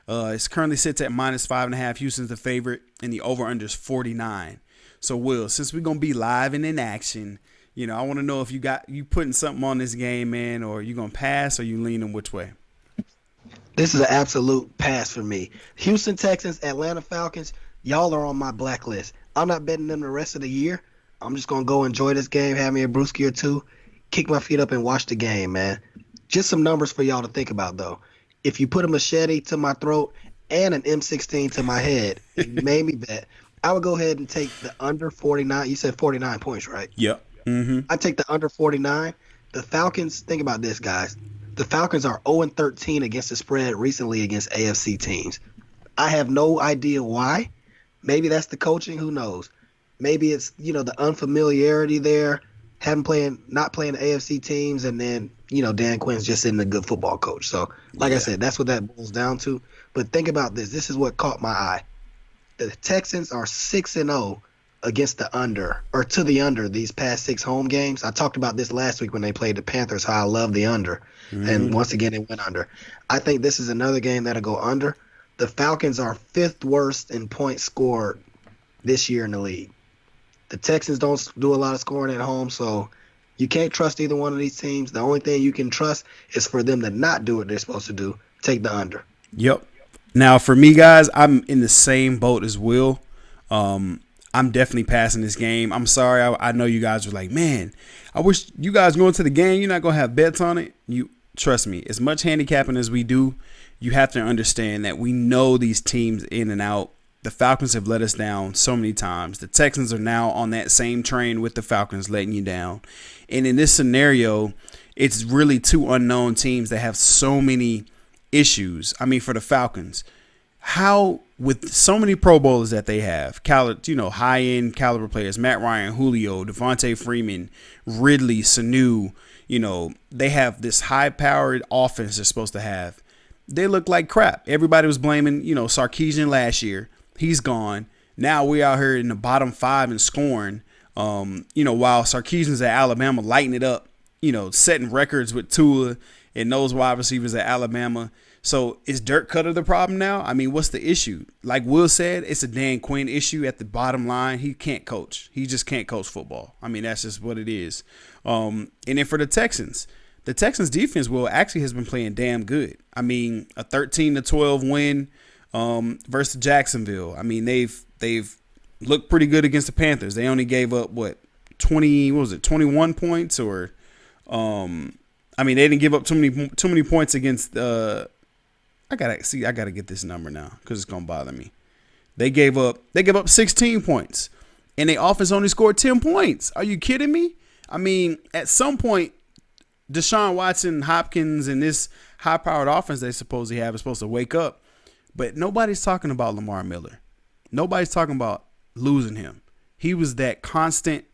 A: It currently sits at -5.5. Houston's the favorite, and the over under is 49. So, Will, since we're gonna be live and in action, I want to know if you putting something on this game, man, or you gonna pass or you leaning which way?
B: This is an absolute pass for me. Houston Texans, Atlanta Falcons, y'all are on my blacklist. I'm not betting them the rest of the year. I'm just gonna go enjoy this game, have me a brewski or two, kick my feet up and watch the game, man. Just some numbers for y'all to think about, though. If you put a machete to my throat and an M16 to my head, and you made me bet, I would go ahead and take the under 49. You said 49 points, right?
A: Yep. Mm-hmm.
B: I take the under 49. The Falcons, think about this, guys. The Falcons are 0-13 against the spread recently against AFC teams. I have no idea why. Maybe that's the coaching. Who knows? Maybe it's, the unfamiliarity there, not playing the AFC teams, and then, Dan Quinn's just isn't a good football coach. So, like I said, that's what that boils down to. But think about this. This is what caught my eye. The Texans are 6-0 against the under, or to the under, these past 6 home games. I talked about this last week when they played the Panthers, how I love the under. Mm-hmm. And once again, it went under. I think this is another game that'll go under. The Falcons are 5th worst in points scored this year in the league. The Texans don't do a lot of scoring at home, so you can't trust either one of these teams. The only thing you can trust is for them to not do what they're supposed to do. Take the under.
A: Yep. Now, for me, guys, I'm in the same boat as Will. I'm definitely passing this game. I'm sorry. I know you guys were like, man, I wish you guys going to the game. You're not going to have bets on it. You trust me. As much handicapping as we do, you have to understand that we know these teams in and out. The Falcons have let us down so many times. The Texans are now on that same train with the Falcons letting you down. And in this scenario, it's really 2 unknown teams that have so many issues. I mean, for the Falcons, how with so many Pro Bowlers that they have, high-end caliber players, Matt Ryan, Julio, Devontae Freeman, Ridley, Sanu, they have this high-powered offense they're supposed to have. They look like crap. Everybody was blaming, Sarkisian last year. He's gone. Now we out here in the bottom 5 and scoring, while Sarkisian's at Alabama lighting it up, setting records with Tua and those wide receivers at Alabama. So is Dirk Cutter the problem now? I mean, what's the issue? Like Will said, it's a Dan Quinn issue at the bottom line. He can't coach. He just can't coach football. I mean, that's just what it is. And then for the Texans defense, Will, actually has been playing damn good. I mean, a 13-12 win versus Jacksonville. I mean, they've looked pretty good against the Panthers. They only gave up 21 points or they didn't give up too many points against I gotta get this number now because it's gonna bother me. They gave up 16 points and their offense only scored 10 points. Are you kidding me? I mean, at some point, Deshaun Watson, Hopkins, and this high-powered offense they supposedly have is supposed to wake up. But nobody's talking about Lamar Miller. Nobody's talking about losing him. He was that constant,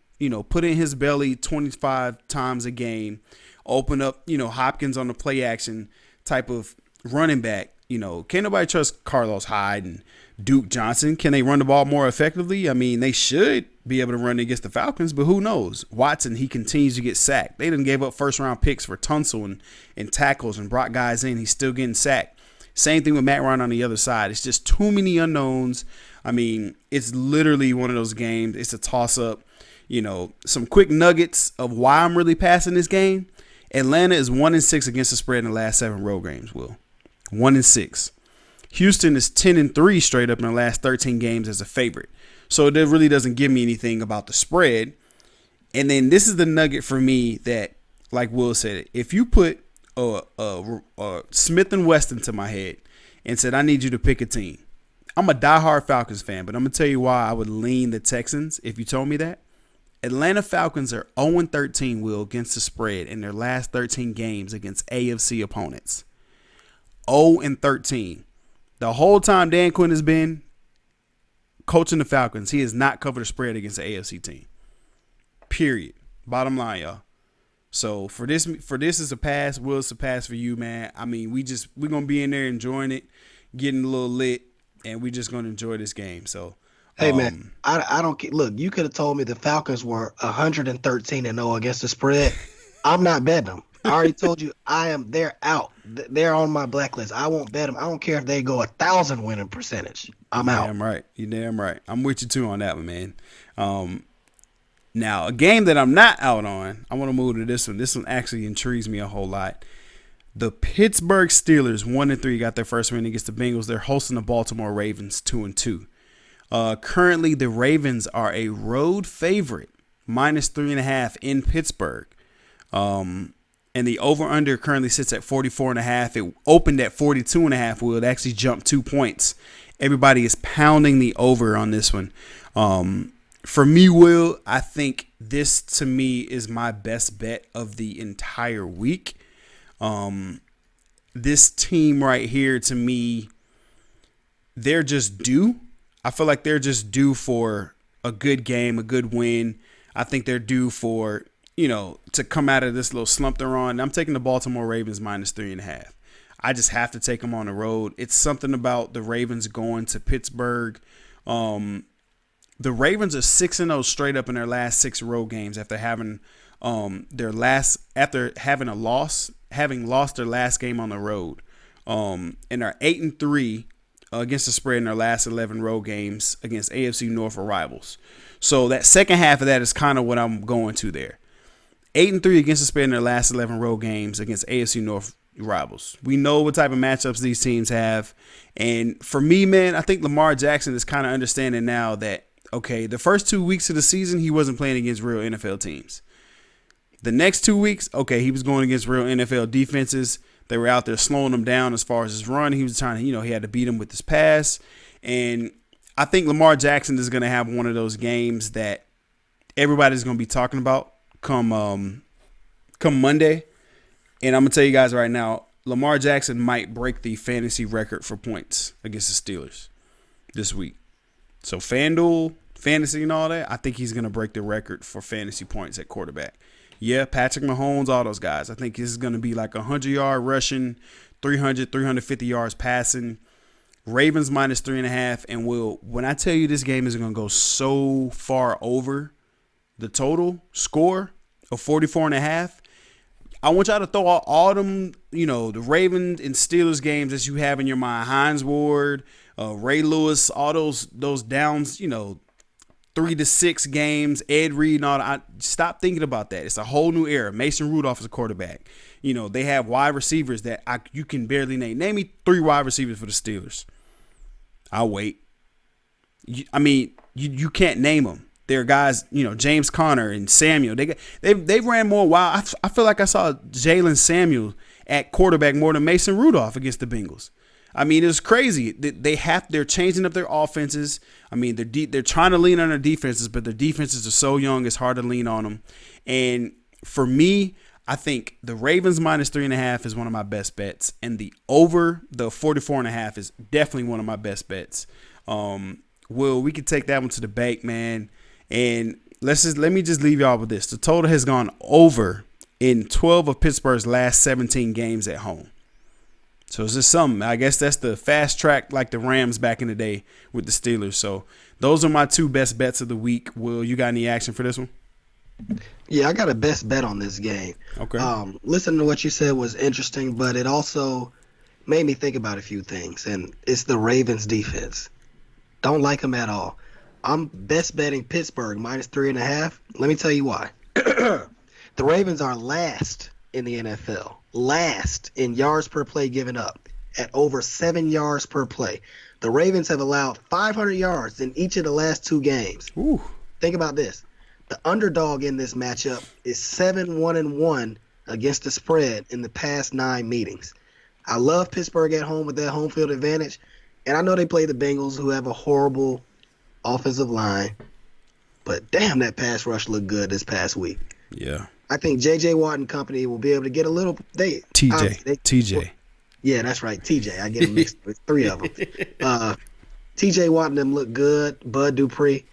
A: put in his belly 25 times a game, open up, Hopkins on the play action type of running back. Can't nobody trust Carlos Hyde and Duke Johnson. Can they run the ball more effectively? I mean, they should be able to run against the Falcons, but who knows? Watson, he continues to get sacked. They done gave up first-round picks for Tunsil and tackles and brought guys in. He's still getting sacked. Same thing with Matt Ryan on the other side. It's just too many unknowns. I mean, it's literally one of those games. It's a toss-up. Some quick nuggets of why I'm really passing this game. Atlanta is 1-6 against the spread in the last 7 road games, Will. 1-6. Houston is 10-3 straight up in the last 13 games as a favorite. So it really doesn't give me anything about the spread. And then this is the nugget for me that, like Will said, if you put a Smith and Weston to my head and said, I need you to pick a team. I'm a diehard Falcons fan, but I'm going to tell you why I would lean the Texans if you told me that. Atlanta Falcons are 0-13, Will, against the spread in their last 13 games against AFC opponents. 0-13. The whole time Dan Quinn has been coaching the Falcons, he has not covered a spread against the AFC team. Period. Bottom line, y'all. So for this is a pass. Will, it's a pass for you, man. I mean, we're gonna be in there enjoying it, getting a little lit, and we're just gonna enjoy this game. So
B: hey man, I don't look. You could have told me the Falcons were 113-0 against the spread. I'm not betting them. I already told you they're out. They're on my blacklist. I won't bet them. I don't care if they go 1,000 winning percentage. I'm out.
A: Damn right. You damn right. I'm with you too on that one, man. Now, a game that I'm not out on, I want to move to this one. This one actually intrigues me a whole lot. The Pittsburgh Steelers, 1-3, got their first win against the Bengals. They're hosting the Baltimore Ravens, 2-2. Currently, the Ravens are a road favorite, -3.5 in Pittsburgh. And the over-under currently sits at 44.5. It opened at 42.5. Will it actually jump 2 points? Everybody is pounding the over on this one. For me, Will, I think this to me is my best bet of the entire week. This team right here, to me, they're just due. I feel like they're just due for a good game, a good win. I think they're due for, to come out of this little slump they're on. I'm taking the Baltimore Ravens -3.5. I just have to take them on the road. It's something about the Ravens going to Pittsburgh. The Ravens are 6-0 straight up in their last 6 road games after having having lost their last game on the road. And are 8-3 against the spread in their last 11 road games against AFC North rivals. So that second half of that is kind of what I'm going to there. 8-3 against the spread in their last 11 road games against AFC North rivals. We know what type of matchups these teams have. And for me, man, I think Lamar Jackson is kind of understanding now that, okay, the first 2 weeks of the season, he wasn't playing against real NFL teams. The next 2 weeks, okay, he was going against real NFL defenses. They were out there slowing him down as far as his run. He was trying to, he had to beat him with his pass. And I think Lamar Jackson is going to have one of those games that everybody's going to be talking about come Monday. And I'm going to tell you guys right now, Lamar Jackson might break the fantasy record for points against the Steelers this week. So FanDuel, fantasy and all that, I think he's going to break the record for fantasy points at quarterback. Yeah, Patrick Mahomes, all those guys. I think this is going to be like 100-yard rushing, 300, 350 yards passing. Ravens -3.5. And when I tell you this game is going to go so far over the total score of 44.5, I want y'all to throw out all them, the Ravens and Steelers games that you have in your mind. Hines Ward, Ray Lewis, all those downs, 3-6 games, Ed Reed and all that. Stop thinking about that. It's a whole new era. Mason Rudolph is a quarterback. They have wide receivers that you can barely name. Name me 3 wide receivers for the Steelers. I'll wait. You can't name them. They're guys, James Conner and Samuel. They ran more wild. I feel like I saw Jalen Samuel at quarterback more than Mason Rudolph against the Bengals. It was crazy. They're changing up their offenses. They're trying to lean on their defenses, but their defenses are so young, it's hard to lean on them. And for me, I think the Ravens -3.5 is one of my best bets, and the over the 44.5 is definitely one of my best bets. We could take that one to the bank, man. And let me just leave y'all with this. The total has gone over in 12 of Pittsburgh's last 17 games at home. So it's just something. I guess that's the fast track like the Rams back in the day with the Steelers. So those are my 2 best bets of the week. Will, you got any action for this one?
B: Yeah, I got a best bet on this game.
A: Okay.
B: Listening to what you said was interesting, but it also made me think about a few things. And it's the Ravens defense. Don't like them at all. I'm best betting Pittsburgh -3.5. Let me tell you why. The Ravens are last in the NFL. Last in yards per play given up at over 7 yards per play. The Ravens have allowed 500 yards in each of the last 2 games.
A: Ooh.
B: Think about this. The underdog in this matchup is 7-1-1 against the spread in the past 9 meetings. I love Pittsburgh at home with that home field advantage. And I know they play the Bengals, who have a horrible offensive line. But damn, that pass rush looked good this past week.
A: Yeah.
B: I think J.J. Watt and company will be able to get a little.
A: TJ.
B: Yeah, that's right. TJ. I get them mixed with 3 of them. T.J. Watt and them look good. Bud Dupree.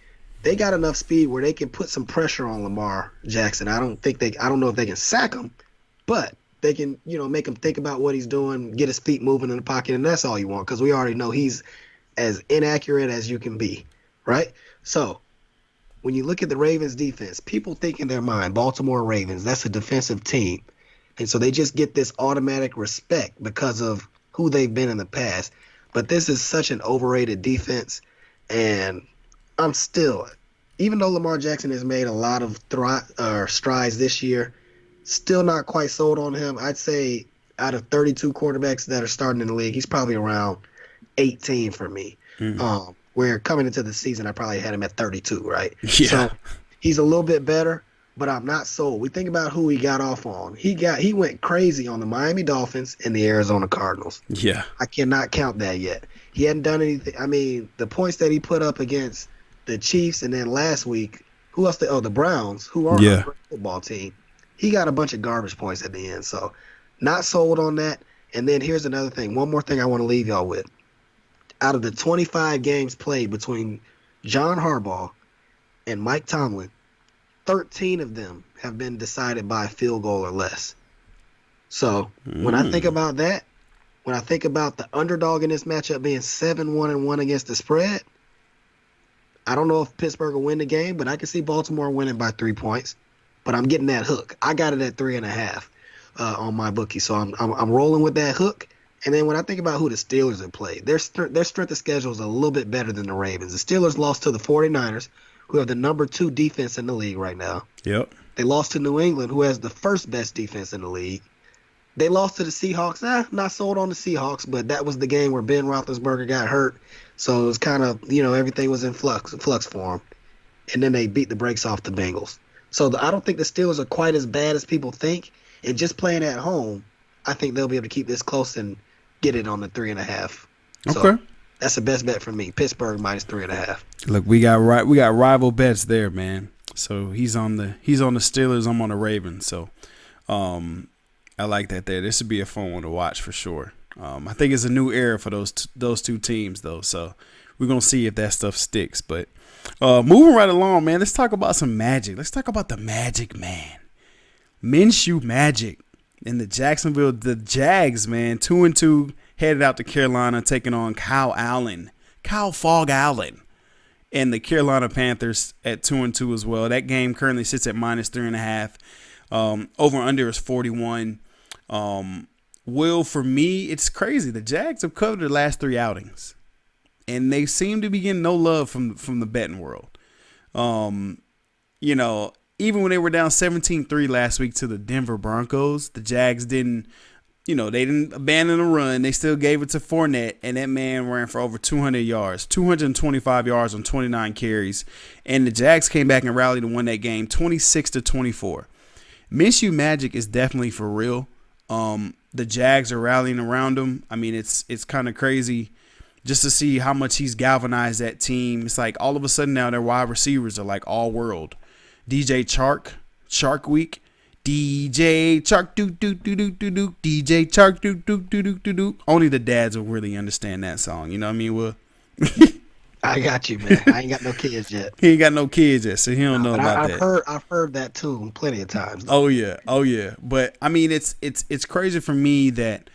B: They got enough speed where they can put some pressure on Lamar Jackson. I don't know if they can sack him, but they can, make him think about what he's doing, get his feet moving in the pocket, and that's all you want because we already know he's as inaccurate as you can be, right? So when you look at the Ravens defense, people think in their mind, Baltimore Ravens, that's a defensive team. And so they just get this automatic respect because of who they've been in the past. But this is such an overrated defense. And I'm still even though Lamar Jackson has made a lot of strides this year, still not quite sold on him. I'd say out of 32 quarterbacks that are starting in the league, he's probably around 18 for me. Where coming into the season, I probably had him at 32, right?
A: Yeah.
B: So he's a little bit better, but I'm not sold. We think about who he got off on. He went crazy on the Miami Dolphins and the Arizona Cardinals.
A: Yeah.
B: I cannot count that yet. He hadn't done anything. I mean, the points that he put up against the Chiefs, and then last week, who else? The Browns, who are a great football team. He got a bunch of garbage points at the end, so not sold on that. And then here's another thing. One more thing I want to leave y'all with. Out of the 25 games played between John Harbaugh and Mike Tomlin, 13 of them have been decided by a field goal or less. So when I think about that, when I think about the underdog in this matchup being 7-1-1 against the spread, I don't know if Pittsburgh will win the game, but I can see Baltimore winning by 3 points. But I'm getting that hook. I got it at 3.5 on my bookie, so I'm rolling with that hook. And then when I think about who the Steelers have played, their strength of schedule is a little bit better than the Ravens. The Steelers lost to the 49ers, who have the number 2 defense in the league right now.
A: Yep.
B: They lost to New England, who has the first best defense in the league. They lost to the Seahawks. Not sold on the Seahawks, but that was the game where Ben Roethlisberger got hurt. So it was kind of, everything was in flux for him. And then they beat the brakes off the Bengals. So I don't think the Steelers are quite as bad as people think. And just playing at home, I think they'll be able to keep this close and get it on the 3.5. So
A: okay.
B: That's the best bet for me. Pittsburgh minus 3.5.
A: Look, we got rival bets there, man. So he's on the Steelers. I'm on the Ravens. So I like that there. This would be a fun one to watch for sure. I think it's a new era for those two teams though. So we're gonna see if that stuff sticks. But moving right along, man. Let's talk about some magic. Let's talk about the Magic Man, Minshew Magic, and the Jags, man. 2-2, headed out to Carolina, taking on Kyle Fog Allen, and the Carolina Panthers at 2-2 as well. That game currently sits at minus 3.5. Over under is 41. Will, for me, it's crazy. The Jags have covered their last 3 outings, and they seem to be getting no love from the betting world. Even when they were down 17-3 last week to the Denver Broncos, the Jags didn't abandon the run. They still gave it to Fournette, and that man ran for over 200 yards, 225 yards on 29 carries. And the Jags came back and rallied and won that game 26-24. Minshew Magic is definitely for real. The Jags are rallying around him. I mean, it's kind of crazy just to see how much he's galvanized that team. It's like all of a sudden now their wide receivers are like all world. DJ Shark Week. DJ Chark do do do do do do. DJ Chark do do do do do do. Only the dads will really understand that song. You know what I mean? Well,
B: I got you, man. I ain't got no kids yet.
A: He ain't got no kids yet, so he don't know about that.
B: I've heard that too plenty of times.
A: Oh yeah. But I mean, it's crazy for me that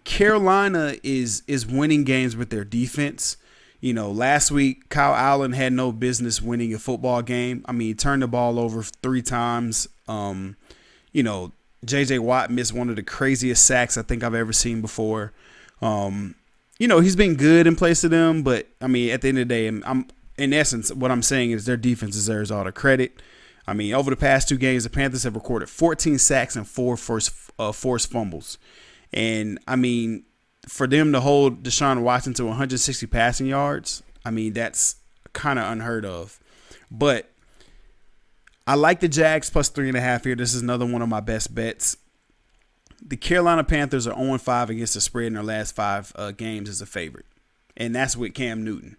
A: Carolina is winning games with their defense. Last week, Kyle Allen had no business winning a football game. I mean, he turned the ball over 3 times. J.J. Watt missed one of the craziest sacks I think I've ever seen before. He's been good in place of them, but, I mean, at the end of the day, in essence, what I'm saying is their defense deserves all the credit. I mean, over the past 2 games, the Panthers have recorded 14 sacks and 4 forced fumbles. And, I mean, for them to hold Deshaun Watson to 160 passing yards, I mean, that's kind of unheard of. But I like the Jags plus 3.5 here. This is another one of my best bets. The Carolina Panthers are 0-5 against the spread in their last 5 games as a favorite. And that's with Cam Newton.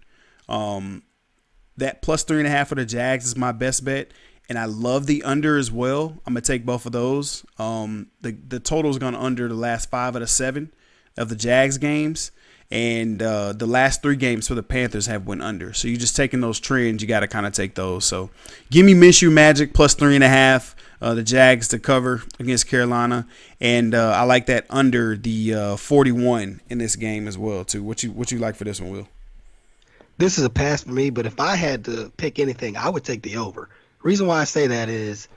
A: That plus 3.5 for the Jags is my best bet. And I love the under as well. I'm going to take both of those. The total is going to under the last 5 out of 7 of the Jags games, and the last 3 games for the Panthers have went under. So you're just taking those trends. You got to kind of take those. So give me Minshew Magic plus 3.5. The Jags to cover against Carolina, and I like that under the 41 in this game as well too. What you like for this one, Will?
B: This is a pass for me, but if I had to pick anything, I would take the over. Reason why I say that is,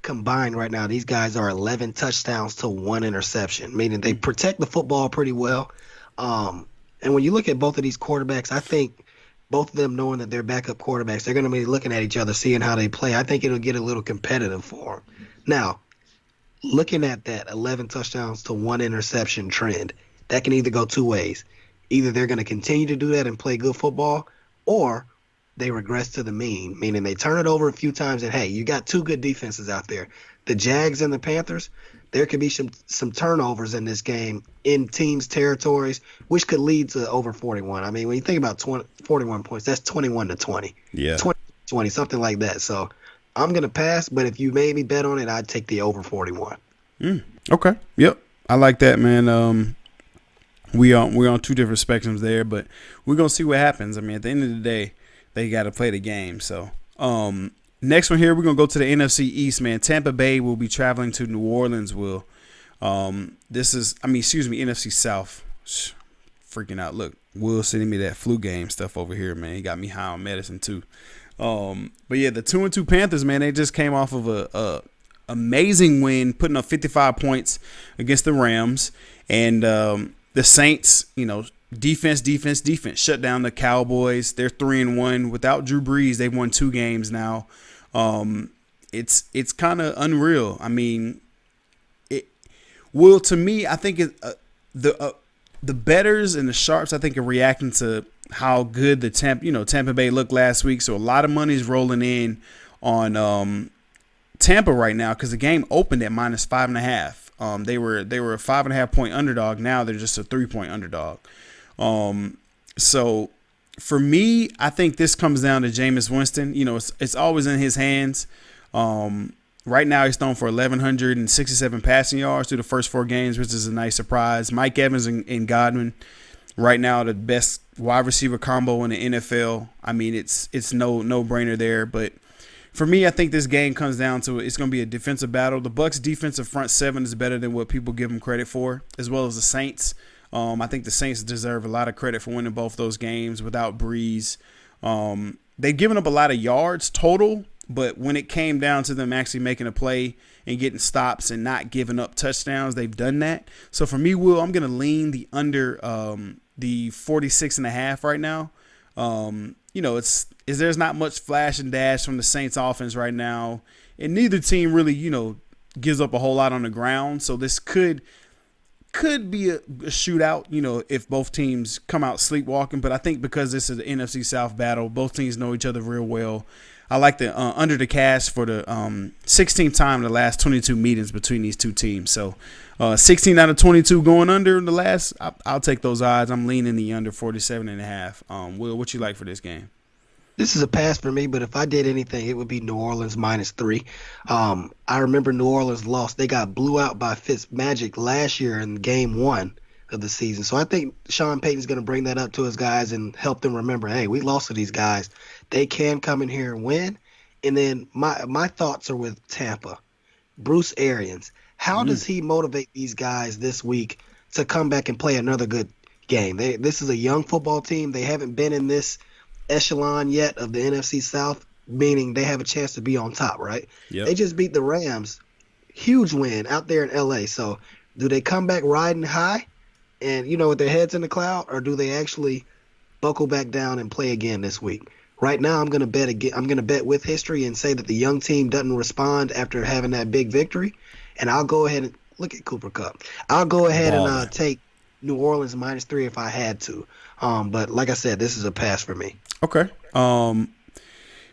B: combined right now, these guys are 11 touchdowns to 1 interception, meaning they protect the football pretty well. And when you look at both of these quarterbacks, I think both of them knowing that they're backup quarterbacks, they're going to be looking at each other, seeing how they play. I think it'll get a little competitive for them. Now, looking at that 11 touchdowns to 1 interception trend, that can either go two ways. Either they're going to continue to do that and play good football, or they regress to the mean, meaning they turn it over a few times and, hey, you got two good defenses out there. The Jags and the Panthers, there could be some turnovers in this game in teams' territories, which could lead to over 41. I mean, when you think about 41 points, that's 21-20.
A: Yeah.
B: 20, something like that. So I'm going to pass, but if you made me bet on it, I'd take the over 41.
A: Okay. Yep. I like that, man. We're on two different spectrums there, but we're going to see what happens. I mean, at the end of the day, they got to play the game. So, next one here, we're going to go to the NFC East, man. Tampa Bay will be traveling to New Orleans, Will. NFC South. Freaking out. Look, Will sending me that flu game stuff over here, man. He got me high on medicine, too. But, yeah, the 2-2 Panthers, man, they just came off of a amazing win, putting up 55 points against the Rams. And the Saints, defense, shut down the Cowboys. They're 3-1. Without Drew Brees, they've won 2 games now. It's kind of unreal. I mean, to me, I think the bettors and the sharps, I think, are reacting to how good the Tampa Bay looked last week. So a lot of money is rolling in on Tampa right now because the game opened at -5.5. They were a 5.5 point underdog. Now they're just a 3-point underdog. So for me, I think this comes down to Jameis Winston. It's always in his hands. Right now he's thrown for 1,167 passing yards through the first 4 games, which is a nice surprise. Mike Evans and Godwin right now the best wide receiver combo in the NFL. I mean, it's no brainer there. But for me, I think this game comes down to it's going to be a defensive battle. The Bucs' defensive front 7 is better than what people give them credit for, as well as the Saints. I think the Saints deserve a lot of credit for winning both those games without Breeze. They've given up a lot of yards total, but when it came down to them actually making a play and getting stops and not giving up touchdowns, they've done that. So for me, Will, I'm going to lean the under the 46.5 right now. There's not much flash and dash from the Saints offense right now, and neither team really, gives up a whole lot on the ground. So this could be a shootout, if both teams come out sleepwalking. But I think because this is an NFC South battle, both teams know each other real well. I like the under the cash for the 16th time in the last 22 meetings between these two teams. So 16 out of 22 going under the last. I'll take those odds. I'm leaning the under 47.5. Will, what you like for this game?
B: This is a pass for me, but if I did anything, it would be New Orleans -3. I remember New Orleans lost. They got blew out by Fitzmagic last year in game 1 of the season. So I think Sean Payton's going to bring that up to his guys and help them remember, hey, we lost to these guys. They can come in here and win. And then my thoughts are with Tampa. Bruce Arians. How does he motivate these guys this week to come back and play another good game? This is a young football team. They haven't been in this echelon yet of the NFC South, meaning they have a chance to be on top, right?
A: Yep.
B: They just beat the Rams. Huge win out there in LA. So do they come back riding high and, with their heads in the cloud, or do they actually buckle back down and play again this week? Right now, I'm going to bet again. I'm going to bet with history and say that the young team doesn't respond after having that big victory. And I'll go ahead and look at Cooper Kupp. I'll go ahead and take New Orleans -3 if I had to. But like I said, this is a pass for me.
A: Okay.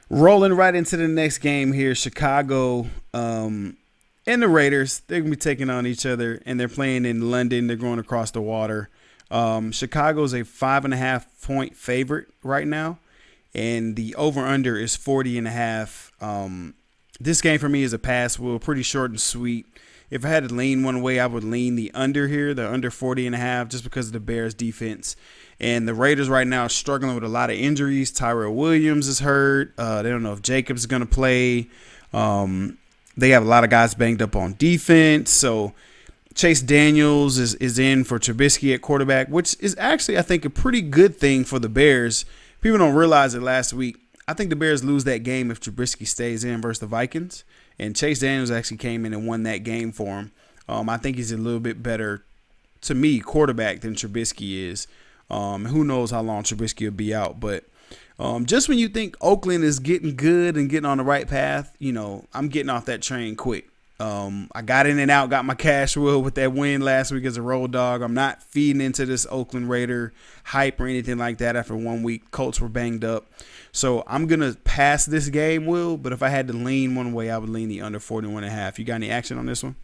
A: Rolling right into the next game here, Chicago and the Raiders. They're going to be taking on each other, and they're playing in London. They're going across the water. Chicago's a 5.5 point favorite right now, and the over-under is 40.5. This game for me is a pass. Will, pretty short and sweet. If I had to lean one way, I would lean the under here, the under 40.5, just because of the Bears' defense. And the Raiders right now are struggling with a lot of injuries. Tyrell Williams is hurt. They don't know if Jacobs is going to play. They have a lot of guys banged up on defense. So Chase Daniels is in for Trubisky at quarterback, which is actually, I think, a pretty good thing for the Bears. People don't realize it last week. I think the Bears lose that game if Trubisky stays in versus the Vikings. And Chase Daniels actually came in and won that game for him. I think he's a little bit better, to me, quarterback than Trubisky is. Who knows how long Trubisky will be out. But Just when you think Oakland is getting good and getting on the right path, I'm getting off that train quick. I got in and out, got my cash wheel with that win last week as a road dog. I'm not feeding into this Oakland Raider hype or anything like that after 1 week. Colts were banged up. So I'm going to pass this game, Will, but if I had to lean one way, I would lean the under 41.5. You got any action on this one?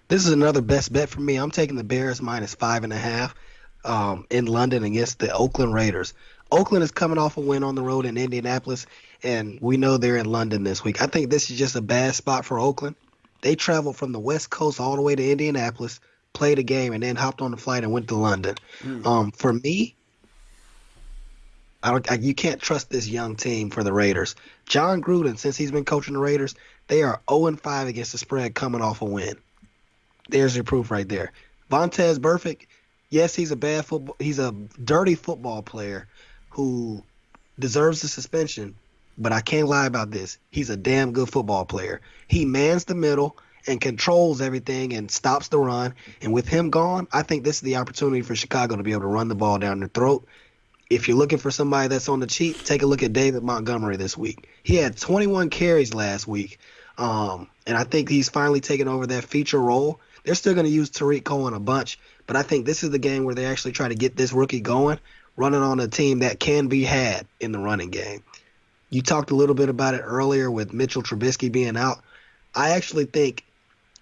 B: This is another best bet for me. I'm taking the Bears minus 5.5 in London against the Oakland Raiders. Oakland is coming off a win on the road in Indianapolis, and we know they're in London this week. I think this is just a bad spot for Oakland. They traveled from the West Coast all the way to Indianapolis, played a game, and then hopped on the flight and went to London. For me, you can't trust this young team for the Raiders. John Gruden, since he's been coaching the Raiders, they are 0-5 against the spread coming off a win. There's your proof right there. Vontaze Burfict, yes, he's a dirty football player who deserves the suspension, but I can't lie about this. He's a damn good football player. He mans the middle and controls everything and stops the run. And with him gone, I think this is the opportunity for Chicago to be able to run the ball down their throat. If you're looking for somebody that's on the cheap, take a look at David Montgomery this week. He had 21 carries last week, and I think he's finally taken over that feature role. They're still going to use Tariq Cohen a bunch, but I think this is the game where they actually try to get this rookie going, running on a team that can be had in the running game. You talked a little bit about it earlier with Mitchell Trubisky being out. I actually think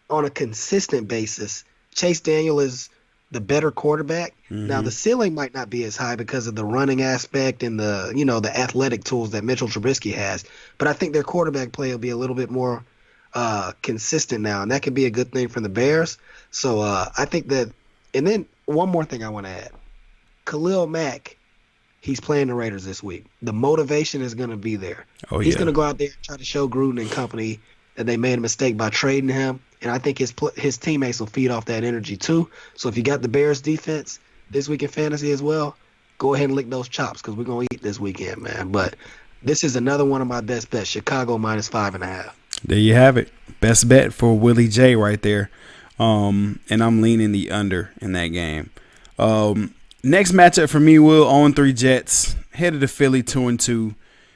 B: on a consistent basis, Chase Daniel is the better quarterback. Mm-hmm. Now, the ceiling might not be as high because of the running aspect and the athletic tools that Mitchell Trubisky has, but I think their quarterback play will be a little bit more consistent now, and that could be a good thing for the Bears. So I think that – and then one more thing I want to add. Khalil Mack, he's playing the Raiders this week. The motivation is going to be there. He's going to go out there and try to show Gruden and company that they made a mistake by trading him, and I think his teammates will feed off that energy too. So if you got the Bears defense this week in fantasy as well, go ahead and lick those chops because we're going to eat this weekend, man. But this is another one of my best bets, Chicago minus 5.5.
A: There you have it. Best bet for Willie J right there. And I'm leaning the under in that game. Next matchup for me, Will, 0-3 Jets, headed to Philly 2-2.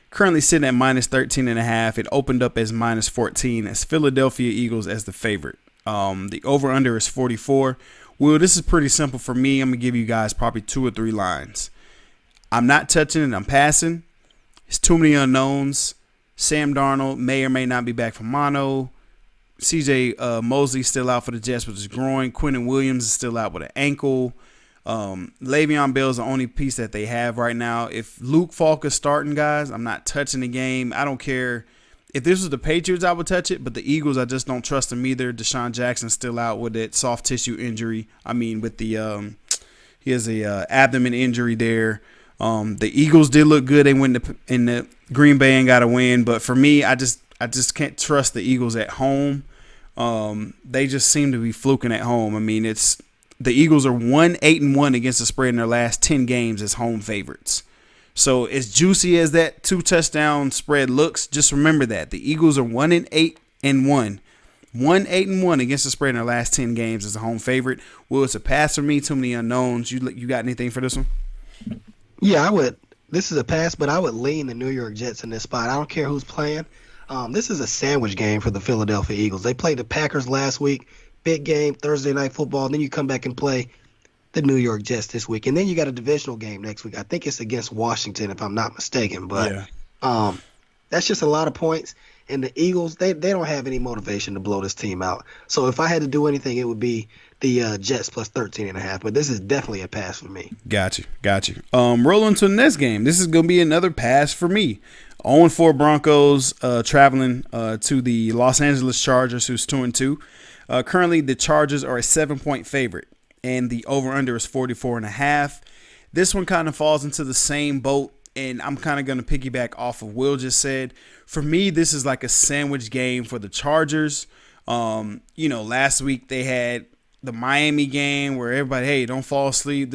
A: Currently sitting at minus 13.5. It opened up as minus 14 as Philadelphia Eagles as the favorite. The over-under is 44. Will, this is pretty simple for me. I'm going to give you guys probably 2 or 3 lines. I'm not touching it. I'm passing. It's too many unknowns. Sam Darnold may or may not be back from mono. C.J. Mosley still out for the Jets with his groin. Quentin Williams is still out with an ankle. Le'Veon Bell is the only piece that they have right now. If Luke Falk is starting, guys, I'm not touching the game. I don't care. If this was the Patriots, I would touch it. But the Eagles, I just don't trust them either. Deshaun Jackson's still out with that soft tissue injury. I mean, with the he has a abdomen injury there. The Eagles did look good. They went in the Green Bay and got a win. But for me, I just can't trust the Eagles at home. They just seem to be fluking at home. I mean, the Eagles are 1-8-1 against the spread in their last 10 games as home favorites. So as juicy as that 2-touchdown spread looks, just remember that the Eagles are 1-8-1, 1-8-1 against the spread in their last 10 games as a home favorite. Well, it's a pass for me. Too many unknowns. You got anything for this one?
B: Yeah, I would. This is a pass, but I would lean the New York Jets in this spot. I don't care who's playing. This is a sandwich game for the Philadelphia Eagles. They played the Packers last week. Big game, Thursday Night Football. And then you come back and play the New York Jets this week. And then you got a divisional game next week. I think it's against Washington, if I'm not mistaken. But that's just a lot of points. And the Eagles, they don't have any motivation to blow this team out. So if I had to do anything, it would be the Jets plus 13.5. But this is definitely a pass for me.
A: Got you. Rolling to the next game. This is going to be another pass for me. 0-4 Broncos traveling to the Los Angeles Chargers, who's 2-2. Currently, the Chargers are a 7-point favorite, and the over-under is 44.5. This one kind of falls into the same boat, and I'm kind of going to piggyback off of Will just said. For me, this is like a sandwich game for the Chargers. Last week they had the Miami game where everybody, hey, don't fall asleep.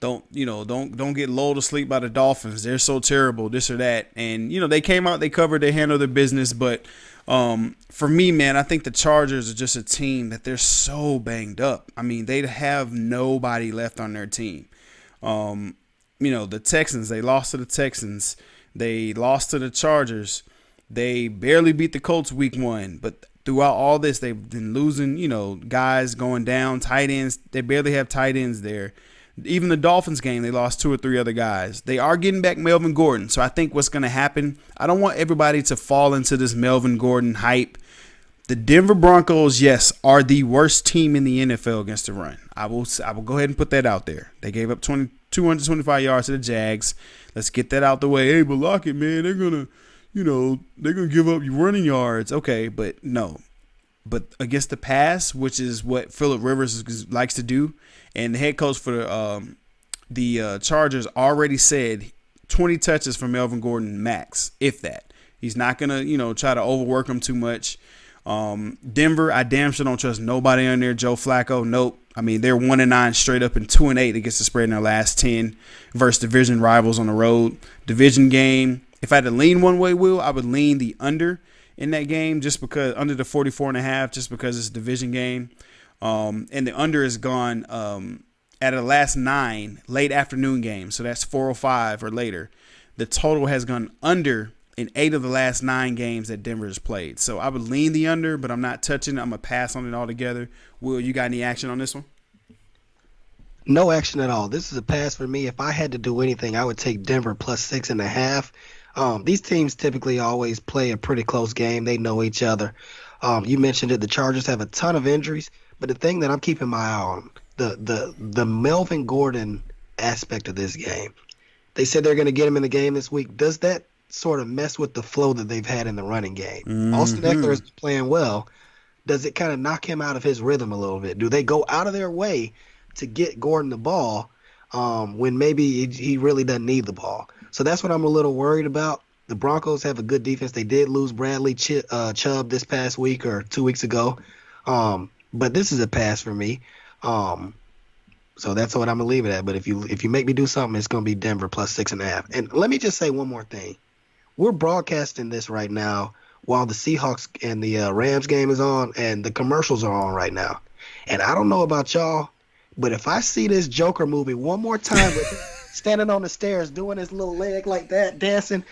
A: Don't get lulled to sleep by the Dolphins. They're so terrible, this or that. And, they came out, they covered, they handled their business. But for me, man, I think the Chargers are just a team that they're so banged up. I mean, they have nobody left on their team. the Texans. They lost to the Texans. They lost to the Chargers. They barely beat the Colts week 1. But throughout all this, they've been losing, guys going down, tight ends. They barely have tight ends there. Even the Dolphins game, they lost 2 or 3 other guys. They are getting back Melvin Gordon. So I think what's going to happen, I don't want everybody to fall into this Melvin Gordon hype. The Denver Broncos, yes, are the worst team in the NFL against the run. I will go ahead and put that out there. They gave up 225 yards to the Jags. Let's get that out the way. Hey, but Lockett, man, they're going to give up your running yards. Okay, but no. But against the pass, which is what Phillip Rivers likes to do, and the head coach for the Chargers already said 20 touches for Melvin Gordon max, if that. He's not going to, try to overwork him too much. Denver, I damn sure don't trust nobody on there. Joe Flacco, nope. I mean, they're 1-9 straight up and 2-8 against the spread in their last 10 versus division rivals on the road. Division game, if I had to lean one way, Will, I would lean the under in that game just because under the 44.5, just because it's a division game. And the under is gone out of the last 9 late afternoon games. So that's 4:05 or later. The total has gone under in 8 of the last 9 games that Denver has played. So I would lean the under, but I'm not touching it. I'm going to pass on it altogether. Will, you got any action on this one?
B: No action at all. This is a pass for me. If I had to do anything, I would take Denver plus 6.5. These teams typically always play a pretty close game. They know each other. You mentioned it. The Chargers have a ton of injuries, but the thing that I'm keeping my eye on, the Melvin Gordon aspect of this game. They said they're going to get him in the game this week. Does that sort of mess with the flow that they've had in the running game? Mm-hmm. Austin Eckler is playing well. Does it kind of knock him out of his rhythm a little bit? Do they go out of their way to get Gordon the ball when maybe he really doesn't need the ball? So that's what I'm a little worried about. The Broncos have a good defense. They did lose Bradley Chubb this past week or 2 weeks ago. But this is a pass for me. So that's what I'm going to leave it at. But if you make me do something, it's going to be Denver plus 6.5. And let me just say one more thing. We're broadcasting this right now while the Seahawks and the Rams game is on and the commercials are on right now. And I don't know about y'all, but if I see this Joker movie one more time with him standing on the stairs doing his little leg like that, dancing,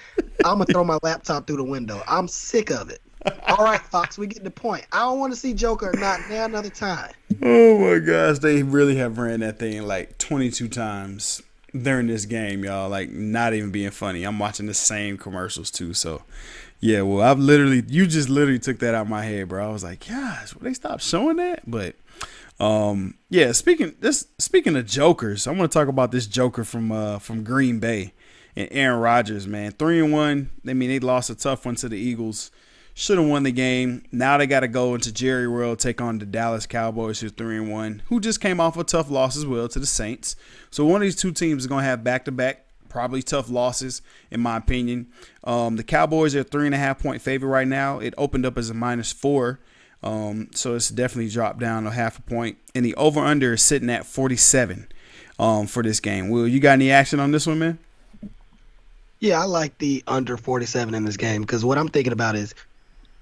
B: I'm going to throw my laptop through the window. I'm sick of it. All right, Fox, we get the point. I don't want to see Joker not there another time.
A: Oh, my gosh. They really have ran that thing like 22 times during this game, y'all. Like, not even being funny. I'm watching the same commercials, too. So, yeah, well, you just literally took that out of my head, bro. I was like, gosh, will they stop showing that? But, yeah, speaking of Jokers, I want to talk about this Joker from Green Bay and Aaron Rodgers, man. 3-1. I mean, they lost a tough one to the Eagles. Should have won the game. Now they got to go into Jerry World, take on the Dallas Cowboys, who's 3-1, who just came off a tough loss as well to the Saints. So one of these two teams is going to have back-to-back, probably tough losses, in my opinion. The Cowboys are a 3.5-point favorite right now. It opened up as a -4, so it's definitely dropped down a half a point. And the over-under is sitting at 47 for this game. Will, you got any action on this one, man?
B: Yeah, I like the under 47 in this game because what I'm thinking about is,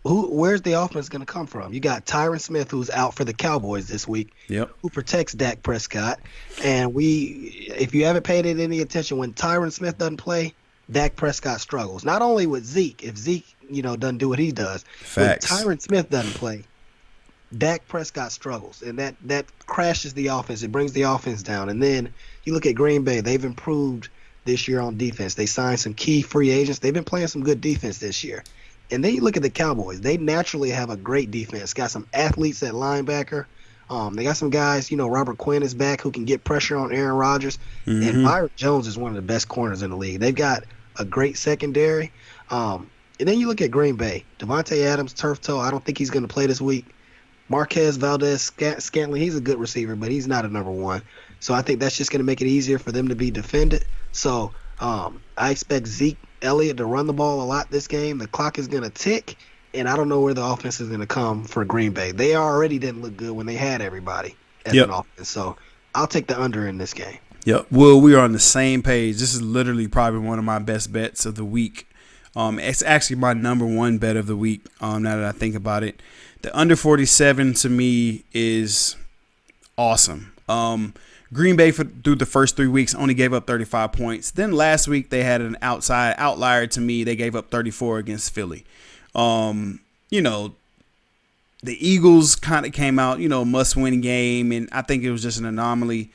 B: where's the offense going to come from? You got Tyron Smith, who's out for the Cowboys this week, who protects Dak Prescott. And if you haven't paid it any attention, when Tyron Smith doesn't play, Dak Prescott struggles. Not only with Zeke, if Zeke, doesn't do what he does,
A: Facts.
B: When Tyron Smith doesn't play, Dak Prescott struggles, and that crashes the offense. It brings the offense down. And then you look at Green Bay; they've improved this year on defense. They signed some key free agents. They've been playing some good defense this year. And then you look at the Cowboys. They naturally have a great defense. Got some athletes at linebacker. They got some guys, Robert Quinn is back who can get pressure on Aaron Rodgers. Mm-hmm. And Byron Jones is one of the best corners in the league. They've got a great secondary. And then you look at Green Bay. Devontae Adams, turf toe. I don't think he's going to play this week. Marquez Valdez-Scantling, he's a good receiver, but he's not a number one. So I think that's just going to make it easier for them to be defended. So I expect Zeke Elliott to run the ball a lot this game. The clock is going to tick, and I don't know where the offense is going to come for Green Bay. They already didn't look good when they had everybody as an offense. So I'll take the under in this game.
A: Yep. Well, we are on the same page. This is literally probably one of my best bets of the week. It's actually my number one bet of the week now that I think about it. The under 47 to me is awesome. Green Bay through the first 3 weeks only gave up 35 points. Then last week they had an outlier to me. They gave up 34 against Philly. You know, the Eagles kind of came out, must-win game, and I think it was just an anomaly.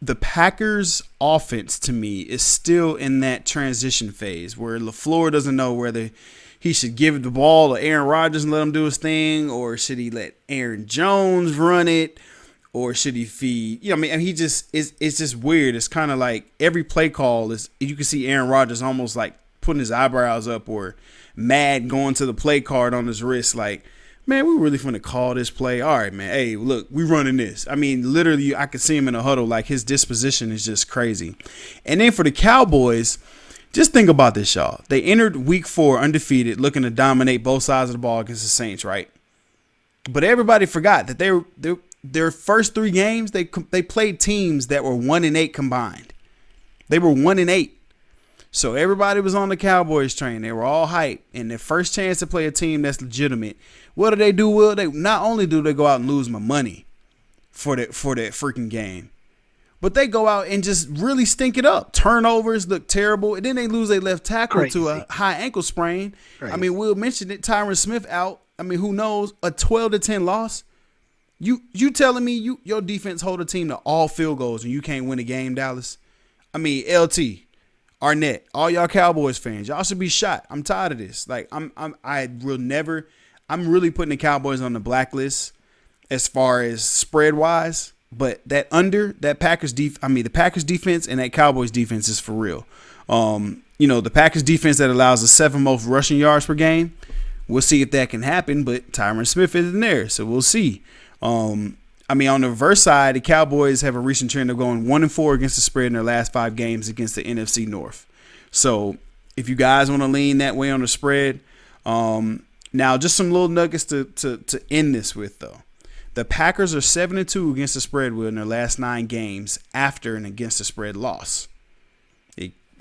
A: The Packers' offense, to me, is still in that transition phase where LaFleur doesn't know whether he should give the ball to Aaron Rodgers and let him do his thing, or should he let Aaron Jones run it, or should he feed? He just it's just weird. It's kind of like every play call is, you can see Aaron Rodgers almost like putting his eyebrows up or mad going to the play card on his wrist like, man, we really finna call this play. All right, man. Hey, look, we running this. Literally, I could see him in a huddle. Like, his disposition is just crazy. And then for the Cowboys, just think about this, y'all. They entered week 4 undefeated, looking to dominate both sides of the ball against the Saints, right? But everybody forgot that their first 3 games, they played teams that were 1-8 combined. They were 1-8. So everybody was on the Cowboys train. They were all hyped. And their first chance to play a team that's legitimate, what do? Will they not only do they go out and lose my money for that freaking game, but they go out and just really stink it up. Turnovers look terrible. And then they lose their left tackle to a high ankle sprain. Crazy. Will mentioned it. Tyron Smith out. Who knows? A 12-10 loss. You telling me your defense hold a team to all field goals and you can't win a game, Dallas? LT. Arnett, all y'all Cowboys fans, y'all should be shot. I'm tired of this. Like, I'm really putting the Cowboys on the blacklist as far as spread wise. But the Packers defense and that Cowboys defense is for real. The Packers defense that allows the 7th most rushing yards per game. We'll see if that can happen. But Tyron Smith isn't there, so we'll see. On the reverse side, the Cowboys have a recent trend of going 1-4 against the spread in their last 5 games against the NFC North. So if you guys want to lean that way on the spread, now just some little nuggets to end this with, though. The Packers are 7-2 against the spread in their last 9 games after an against the spread loss.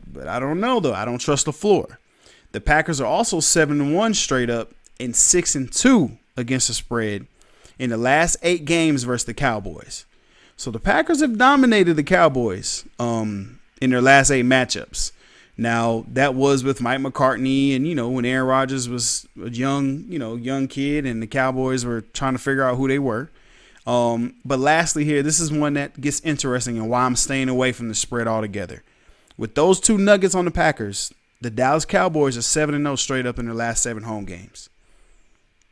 A: But I don't know, though. I don't trust LaFleur. The Packers are also 7-1 straight up and 6-2 against the spread in the last 8 games versus the Cowboys. So the Packers have dominated the Cowboys in their last 8 matchups. Now, that was with Mike McCartney and, when Aaron Rodgers was a young kid and the Cowboys were trying to figure out who they were. But lastly here, this is one that gets interesting and why I'm staying away from the spread altogether. With those 2 nuggets on the Packers, the Dallas Cowboys are 7-0 straight up in their last 7 home games.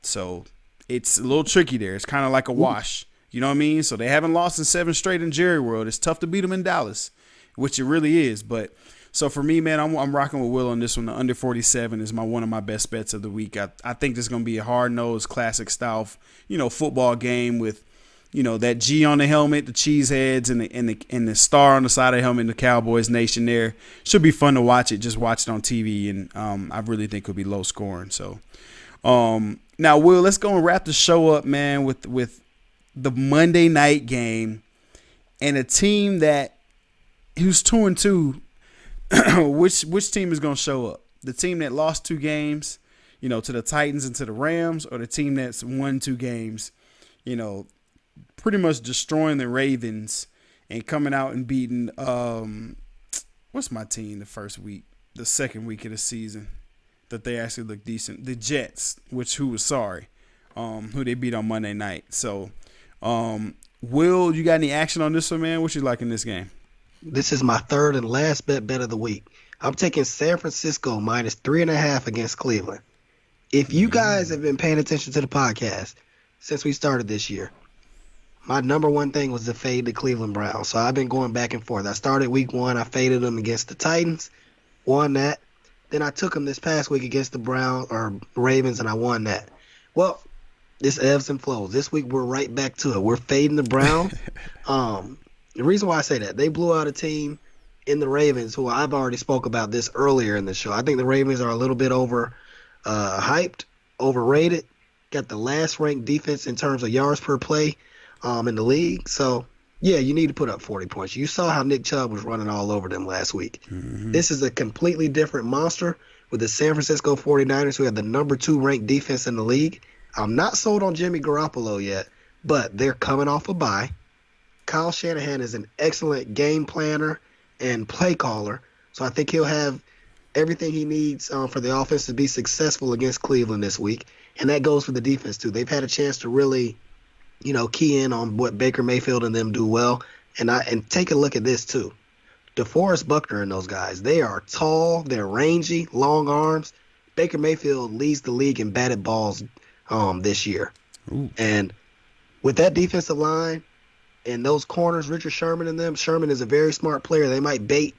A: So it's a little tricky there. It's kind of like a wash. You know what I mean? So they haven't lost in 7 straight in Jerry World. It's tough to beat them in Dallas, which it really is. But so for me, man, I'm rocking with Will on this one. The under 47 is one of my best bets of the week. I think this is going to be a hard-nosed, classic style, football game with, that G on the helmet, the cheese heads, and the star on the side of the helmet, the Cowboys Nation there. Should be fun to watch it. Just watch it on TV, and I really think it'll be low scoring. So. Now, Will, let's go and wrap the show up, man, with the Monday night game and a team who's 2-2. Which team is going to show up? The team that lost 2 games, to the Titans and to the Rams, or the team that's won 2 games, pretty much destroying the Ravens and coming out and beating what's my team the second week of the season that they actually look decent. The Jets, who they beat on Monday night. So, Will, you got any action on this one, man? What you like in this game?
B: This is my third and last bet of the week. I'm taking San Francisco minus 3.5 against Cleveland. If you guys have been paying attention to the podcast since we started this year, my number one thing was to fade the Cleveland Browns. So I've been going back and forth. I started week 1. I faded them against the Titans, won that. Then I took them this past week against the Ravens, and I won that. Well, this ebbs and flows. This week we're right back to it. We're fading the Browns. The reason why I say that, they blew out a team in the Ravens who I've already spoke about this earlier in the show. I think the Ravens are a little bit hyped, overrated. Got the last ranked defense in terms of yards per play in the league. So, yeah, you need to put up 40 points. You saw how Nick Chubb was running all over them last week. Mm-hmm. This is a completely different monster with the San Francisco 49ers, who have the number 2 ranked defense in the league. I'm not sold on Jimmy Garoppolo yet, but they're coming off a bye. Kyle Shanahan is an excellent game planner and play caller. So I think he'll have everything he needs for the offense to be successful against Cleveland this week. And that goes for the defense, too. They've had a chance to really, key in on what Baker Mayfield and them do well. And take a look at this, too. DeForest Buckner and those guys, they are tall, they're rangy, long arms. Baker Mayfield leads the league in batted balls this year.
A: Ooh.
B: And with that defensive line and those corners, Richard Sherman and them, Sherman is a very smart player. They might bait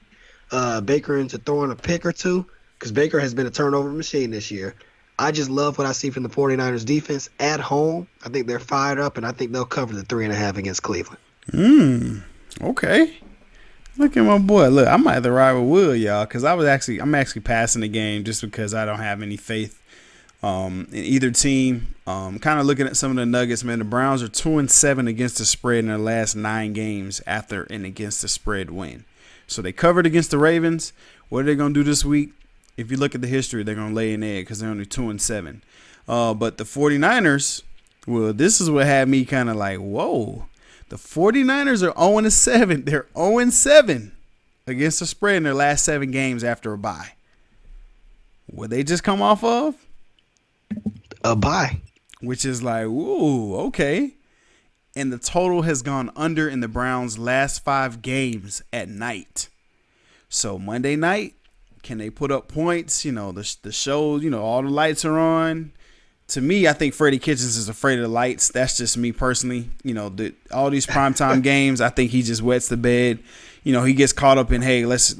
B: Baker into throwing a pick or two because Baker has been a turnover machine this year. I just love what I see from the 49ers defense at home. I think they're fired up, and I think they'll cover the 3.5 against Cleveland.
A: Okay. Look at my boy. Look, I might have to ride with Will, y'all, because I'm actually passing the game just because I don't have any faith in either team. Kind of looking at some of the Nuggets, man. The Browns are 2-7 against the spread in their last 9 games after an against the spread win. So they covered against the Ravens. What are they going to do this week? If you look at the history, they're going to lay an egg because they're only 2-7. But the 49ers, well, this is what had me kind of like, whoa. The 49ers are 0-7. They're 0-7 against the spread in their last 7 games after a bye. What they just come off of?
B: A bye.
A: Which is like, ooh, okay. And the total has gone under in the Browns' last 5 games at night. So Monday night, can they put up points? The show, all the lights are on. To me, I think Freddie Kitchens is afraid of the lights. That's just me personally. All these primetime games, I think he just wets the bed. He gets caught up in, hey, let's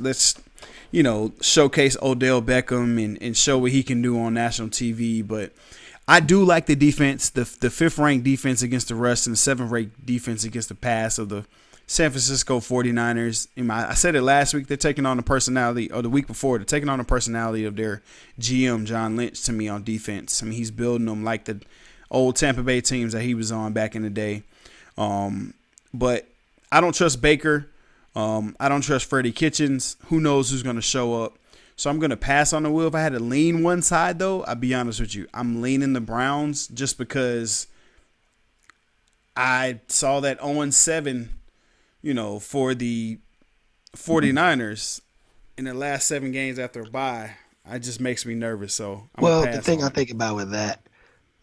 A: showcase Odell Beckham and show what he can do on national TV. But I do like the defense, the 5th-ranked defense against the rush and the 7th-ranked defense against the pass of the San Francisco 49ers. I said it last week. They're taking on the personality, or the week before, they're taking on the personality of their GM, John Lynch, to me on defense. He's building them like the old Tampa Bay teams that he was on back in the day. But I don't trust Baker. I don't trust Freddie Kitchens. Who knows who's going to show up? So I'm going to pass on the wheel. If I had to lean one side, though, I'll be honest with you. I'm leaning the Browns just because I saw that 0-7 for the 49ers in the last 7 games after a bye. It just makes me nervous. So
B: the thing I think about with that,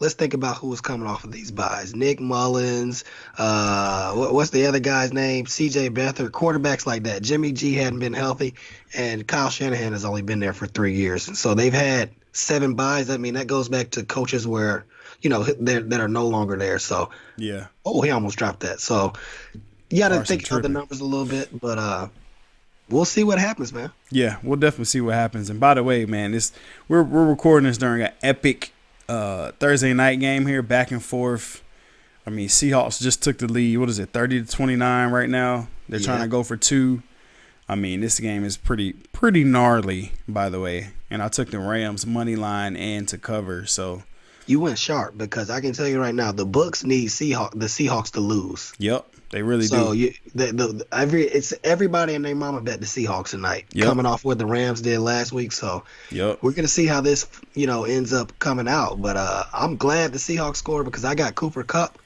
B: let's think about who was coming off of these buys. Nick Mullins, what's the other guy's name? C.J. Beathard, quarterbacks like that. Jimmy G hadn't been healthy, and Kyle Shanahan has only been there for 3 years. And so they've had 7 buys. I mean, that goes back to coaches where, that are no longer there. So,
A: yeah.
B: Oh, he almost dropped that. So, you got to think about the numbers a little bit, but we'll see what happens, man.
A: Yeah, we'll definitely see what happens. And by the way, man, we're recording this during an epic Thursday night game here, back and forth. I mean, Seahawks just took the lead. What is it, 30-29 right now? They're trying to go for 2. I mean, this game is pretty gnarly, by the way. And I took the Rams money line and to cover. So
B: you went sharp because I can tell you right now, the books need the Seahawks to lose.
A: Yep. They really do.
B: So it's everybody and their mama bet the Seahawks tonight, coming off what the Rams did last week. So we're gonna see how this ends up coming out. But I'm glad the Seahawks scored because I got Cooper Kupp,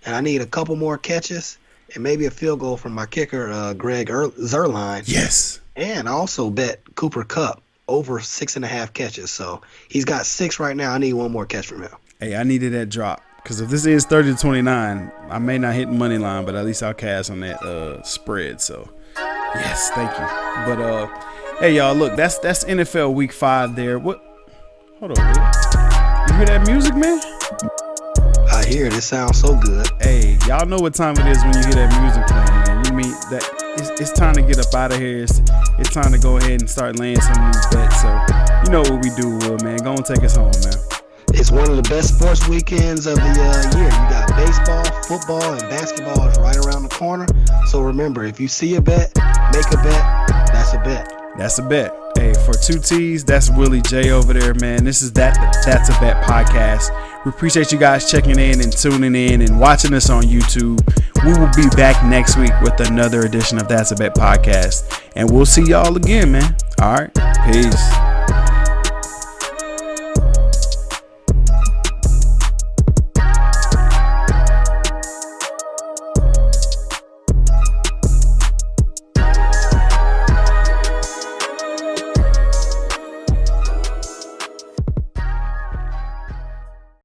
B: and I need a couple more catches and maybe a field goal from my kicker Greg Zuerlein.
A: Yes.
B: And I also bet Cooper Kupp over 6.5 catches. So he's got 6 right now. I need one more catch from him.
A: Hey, I needed that drop. Because if this is 30-29, I may not hit money line, but at least I'll cash on that spread. So, yes, thank you. But, hey, y'all, look, that's NFL Week 5 there. What? Hold on, man. You hear that music, man?
B: I hear it. It sounds so good.
A: Hey, y'all know what time it is when you hear that music playing, man. You mean that it's time to get up out of here. It's time to go ahead and start laying some of these bets. So, you know what we do, Will, man. Go and take us home, man.
B: It's one of the best sports weekends of the year. You got baseball, football, and basketball is right around the corner. So remember, if you see a bet, make a bet. That's a bet.
A: That's a bet. Hey, for 2 T's, that's Willie J over there, man. This is That's a Bet podcast. We appreciate you guys checking in and tuning in and watching us on YouTube. We will be back next week with another edition of That's a Bet podcast. And we'll see y'all again, man. All right. Peace.